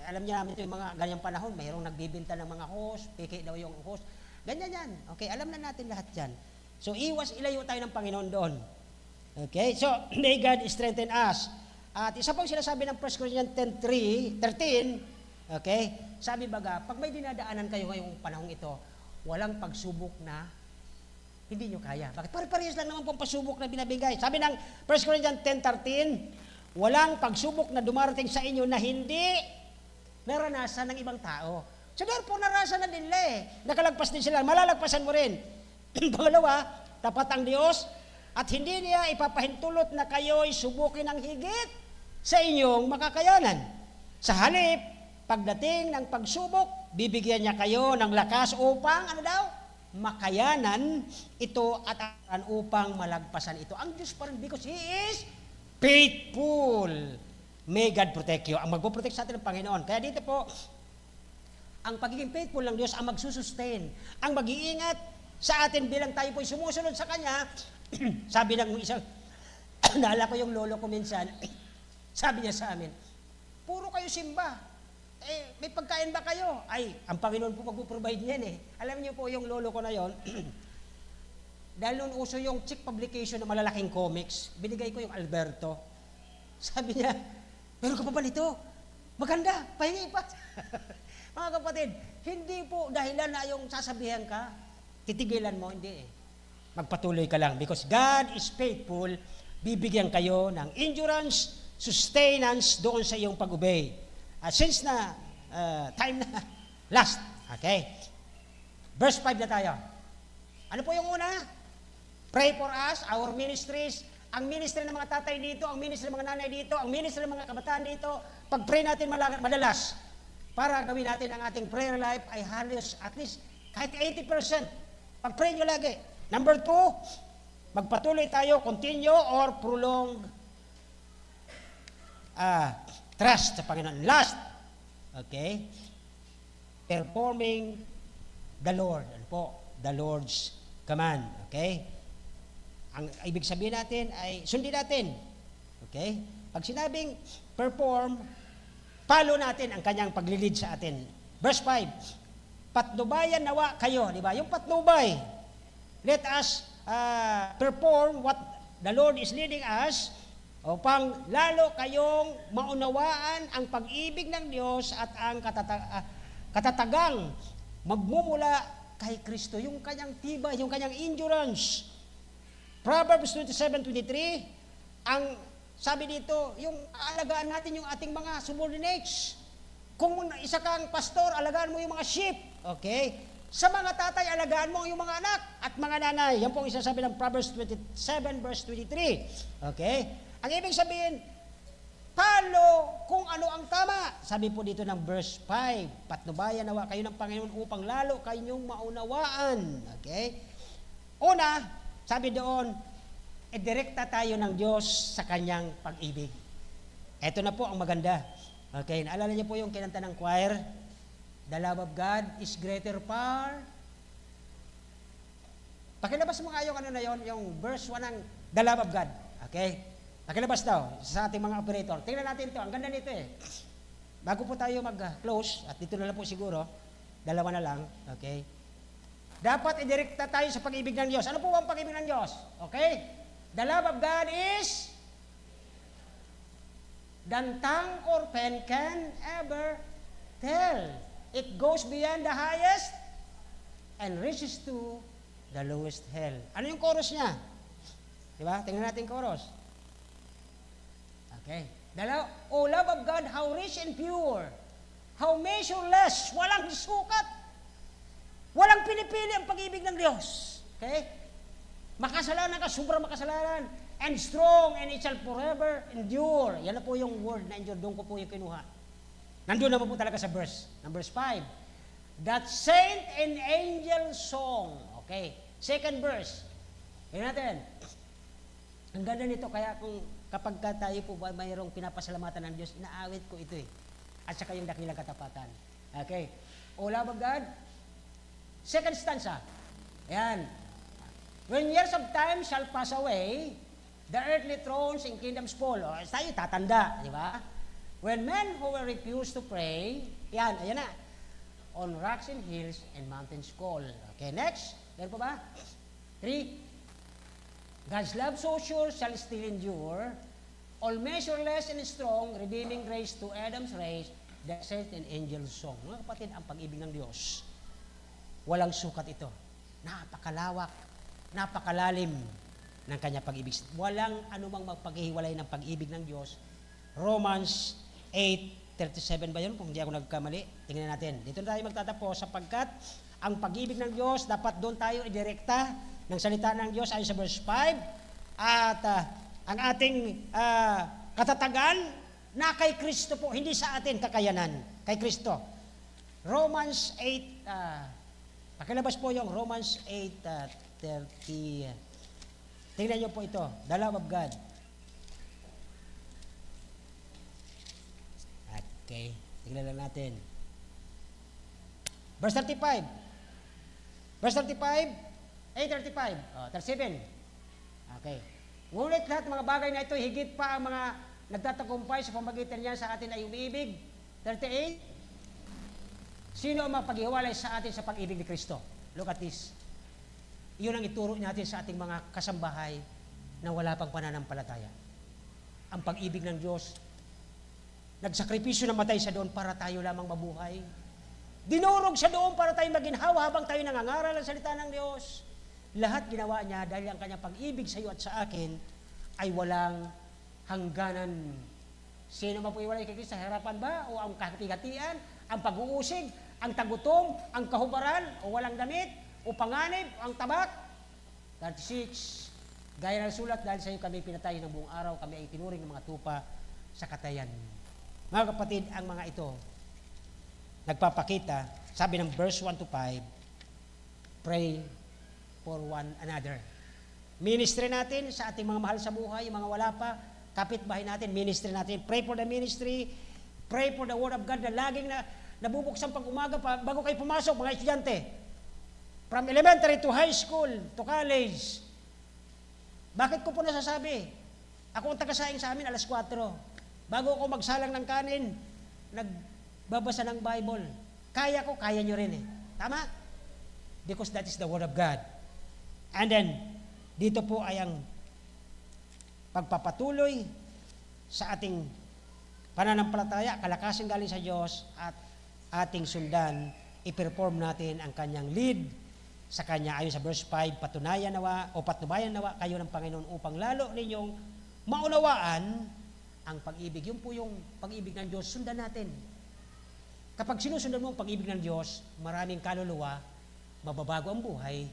alam niya namin ito yung mga ganyang panahon, mayroong nagbibinta ng mga hose, piki daw yung hose. Ganyan yan. Okay, alam na natin lahat yan. So, ilayo tayo ng Panginoon doon. Okay, so, may God strengthen us. At isa pang sinasabi ng 1 Corinthians 10:13, okay, sabi baga, pag may dinadaanan kayo ngayong panahong ito, walang pagsubok na Hindi nyo kaya. Bakit? Pare-parehas lang naman pong pasubok na binabigay. Sabi ng 1 Corinthians 10:13, walang pagsubok na dumarating sa inyo na hindi naranasan ng ibang tao. So therefore, naranasan na nila Nakalagpas din sila. Malalagpasan mo rin. Pangalawa, tapat ang Diyos at hindi niya ipapahintulot na kayo'y subukin ng higit sa inyong makakayanan. Sa halip, pagdating ng pagsubok, bibigyan niya kayo ng lakas upang, makayanan ito at upang malagpasan ito. Ang Diyos pa rin because He is faithful. May God protect you. Ang magpo-protect sa atin ng Panginoon. Kaya dito po, ang pagiging faithful ng Diyos ang magsusustain. Ang mag-iingat sa atin bilang tayo po'y sumusunod sa Kanya. Sabi ng isang, naalala ko yung lolo ko minsan, sabi niya sa amin, puro kayo simba. May pagkain ba kayo? Ay, ang Panginoon po magpo-provide niyan Alam niyo po yung lolo ko na yon. Dahil noon uso yung chick publication ng malalaking comics, binigay ko yung Alberto. Sabi niya, meron ka pa ba nito? Maganda, pahingi pa. Mga kapatid, hindi po dahilan na yung sasabihan ka, titigilan mo, hindi Magpatuloy ka lang because God is faithful, bibigyan kayo ng endurance, sustenance doon sa iyong pag-obey. Since na time na last, okay? Verse 5 na tayo. Ano po yung una? Pray for us, our ministries, ang ministry ng mga tatay dito, ang ministry ng mga nanay dito, ang ministry ng mga kabataan dito, pag-pray natin madalas, para gawin natin ang ating prayer life ay halos at least kahit 80%. Pag-pray nyo lagi. Number 2, magpatuloy tayo, continue or prolong trust sa Panginoon. Last, okay, performing the Lord. Ano po? The Lord's command. Okay? Ang ibig sabihin natin ay sundin natin. Okay? Pag sinabing perform, follow natin ang kanyang paglilid sa atin. Verse 5, patnubayan nawa kayo. Di ba? Yung patnubay. Let us perform what the Lord is leading us upang lalo kayong maunawaan ang pag-ibig ng Diyos at ang katatagang magmumula kay Kristo. Yung kanyang tibay, yung kanyang endurance. Proverbs 27:23, ang sabi dito, yung alagaan natin yung ating mga subordinates. Kung isa kang pastor, alagaan mo yung mga sheep. Okay? Sa mga tatay, alagaan mo yung mga anak at mga nanay. Yan po ang isasabi ng Proverbs 27:23. Okay? Ang ibig sabihin, follow kung ano ang tama. Sabi po dito ng verse 5, patnubayan nawa kayo ng Panginoon upang lalo kayong maunawaan. Okay? Una, sabi doon, direkta tayo ng Diyos sa kanyang pag-ibig. Ito na po ang maganda. Okay, naalala niyo po yung kinanta ng choir? The love of God is greater far. Pakilabas mo nga yung ano na yon, yung verse 1 ng The love of God. Okay? Pakilabas daw sa ating mga operator. Tingnan natin ito. Ang ganda nito Bago po tayo mag-close, at dito na lang po siguro, dalawa na lang. Okay? Dapat idirekta tayo sa pag-ibig ng Diyos. Ano po ang pag-ibig ng Diyos? Okay? The love of God is than tongue or pen can ever tell. It goes beyond the highest and reaches to the lowest hell. Ano yung chorus niya? Diba? Tingnan natin chorus. Okay. O love of God, how rich and pure, how measureless, walang sukat, walang pinipili ang pag-ibig ng Diyos. Okay? Makasalanan ka, sobrang makasalanan, and strong, and it shall forever endure. Yan na po yung word na endure. Doon ko po yung kinuha. Nandun naman po talaga sa verse. Verse 5. That saint and angel song. Okay. Second verse. Tingnan natin. Ang ganda nito, kaya kung kapag tayo po ba mayroong pinapasalamatan ng Diyos, inaawit ko ito At saka yung dakilang katapatan. Okay. O love of God. Second stanza. Ayan. When years of time shall pass away, the earthly thrones and kingdoms fall. O, tayo tatanda, di ba? When men who will refuse to pray, ayan na, on rocks and hills and mountains call. Okay, next. Meron po ba? 3. God's love so sure shall still endure, all measureless and strong, redeeming grace to Adam's race, the saint and angels song. Mga kapatid, ang pag-ibig ng Diyos, walang sukat ito. Napakalawak, napakalalim ng kanya pag-ibig. Walang anumang magpaghihiwalay ng pag-ibig ng Diyos. Romans 8:37 ba yun? Kung hindi ako nagkamali, tingnan natin. Dito na tayo magtatapos sapagkat ang pag-ibig ng Diyos, dapat doon tayo idirekta ng salita ng Diyos ayon sa verse 5. At ang ating katatagan na kay Kristo po, hindi sa atin kakayanan, kay Kristo. Romans 8, pakilabas po yung Romans 8:30. Tingnan niyo po ito, the love of God. Okay, tingnan lang natin. Verse 35. Verse 35, 8:35, 37. Okay. Ngunit lahat mga bagay na ito, higit pa ang mga nagtatagumpay sa pamagitan niya sa atin ay umiibig. 38. Sino ang mapaghiwalay sa atin sa pag-ibig ni Kristo? Look at this. Iyon ang ituro natin sa ating mga kasambahay na wala pang pananampalataya. Ang pag-ibig ng Diyos, nagsakripisyo na matay sa doon para tayo lamang mabuhay. Dinurog sa doon para tayo maginhawa habang tayo nangangaral ang salita ng Diyos. Lahat ginawa niya dahil ang kanyang pag-ibig sa iyo at sa akin ay walang hangganan. Sino mapuiwalay kay Kristo? Sa harapan ba? O ang kahati-hatian? Ang pag-uusig? Ang tagutom? Ang kahubaran? O walang damit? O panganib? O ang tabak? 36. Gaya ng sulat, dahil sa iyo kami pinatay ng buong araw, kami ay tinuring ng mga tupa sa katayan. Mga kapatid, ang mga ito, nagpapakita, sabi ng verse 1 to 5, pray for one another. Ministry natin sa ating mga mahal sa buhay, mga wala pa, kapitbahay natin, ministry natin. Pray for the ministry, pray for the word of God na laging nabubuksan pag umaga pa, bago kayo pumasok, mga estudyante. From elementary to high school, to college. Bakit ko po nasasabi? Ako ang tagasaing sa amin, alas 4. Bago ako magsalang ng kanin, nagbabasa ng Bible. Kaya ko, kaya nyo rin eh. Tama? Because that is the word of God. And then, dito po ay ang pagpapatuloy sa ating pananampalataya, kalakasan galing sa Diyos at ating sundan, i-perform natin ang kanyang lead sa kanya. Ayon sa verse 5, patnubayan nawa kayo ng Panginoon upang lalo ninyong maunawaan ang pag-ibig. Yun po yung pag-ibig ng Diyos, sundan natin. Kapag sinusundan mo ang pag-ibig ng Diyos, maraming kaluluwa, mababago ang buhay,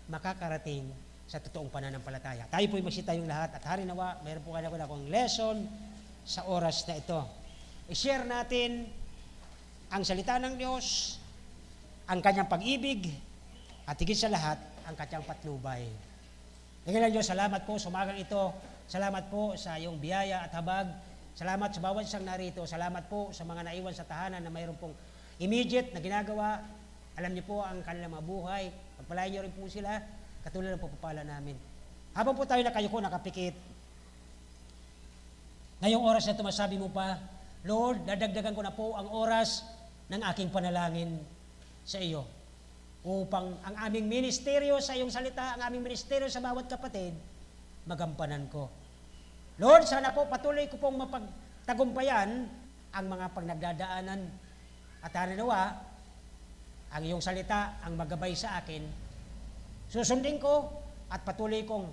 makakarating sa totoong pananampalataya. Tayo po'y magsitayong lahat at hari nawa, mayroon po kayo akong lesson sa oras na ito. I-share natin ang salita ng Diyos, ang kanyang pag-ibig, at higit sa lahat, ang kanyang patnubay. Tingnan Diyos, salamat po sa umagang ito. Salamat po sa iyong biyaya at habag. Salamat sa bawat isang narito. Salamat po sa mga naiwan sa tahanan na mayroon pong immediate na ginagawa. Alam niyo po ang kanilang mga buhay. Pagpalain niyo rin po sila, katulad ng pagpapala namin. Habang po tayo nakayuko, nakapikit, ngayong oras na ito, masabi mo pa, Lord, dadagdagan ko na po ang oras ng aking panalangin sa iyo upang ang aming ministeryo sa iyong salita, ang aming ministeryo sa bawat kapatid, magampanan ko. Lord, sana po patuloy ko pong mapagtagumpayan ang mga pagnagdadaanan at nawa, ang iyong salita ang magabay sa akin. Susundin ko at patuloy kong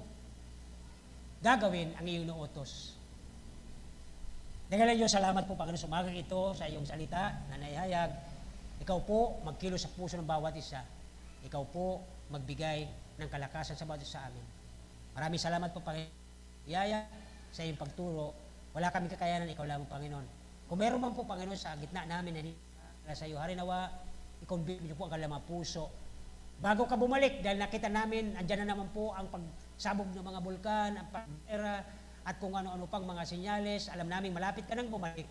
gagawin ang iyong utos. Nagalan Diyos, salamat po Panginoon sa umagang ito sa iyong salita na naihayag. Ikaw po magkilos sa puso ng bawat isa. Ikaw po magbigay ng kalakasan sa bawat isa sa amin. Maraming salamat po Panginoon. Iyaya sa iyong pagturo. Wala kami kakayanan, ikaw lamang Panginoon. Kung meron man po Panginoon sa gitna namin na sa iyo, hari nawa, i-convict niyo po ang kanilang mga puso. Bago ka bumalik, dahil nakita namin, andyan na naman po ang pagsabog ng mga bulkan, ang pag-era, at kung ano-ano pang mga senyales, alam namin malapit ka nang bumalik.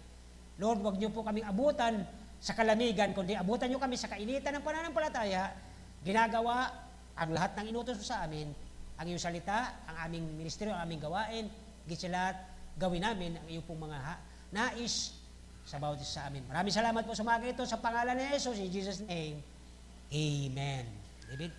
Lord, wag niyo po kaming abutan sa kalamigan, kundi abutan niyo kami sa kainitan ng pananampalataya. Ginagawa ang lahat ng inutos sa amin, ang iyong salita, ang aming ministeryo, ang aming gawain, gitsalat, gawin namin ang iyong pong mga nais sa bawat isa sa amin. Maraming salamat po sa mga ito sa pangalan ni Jesus, in Jesus' name. Amen. David?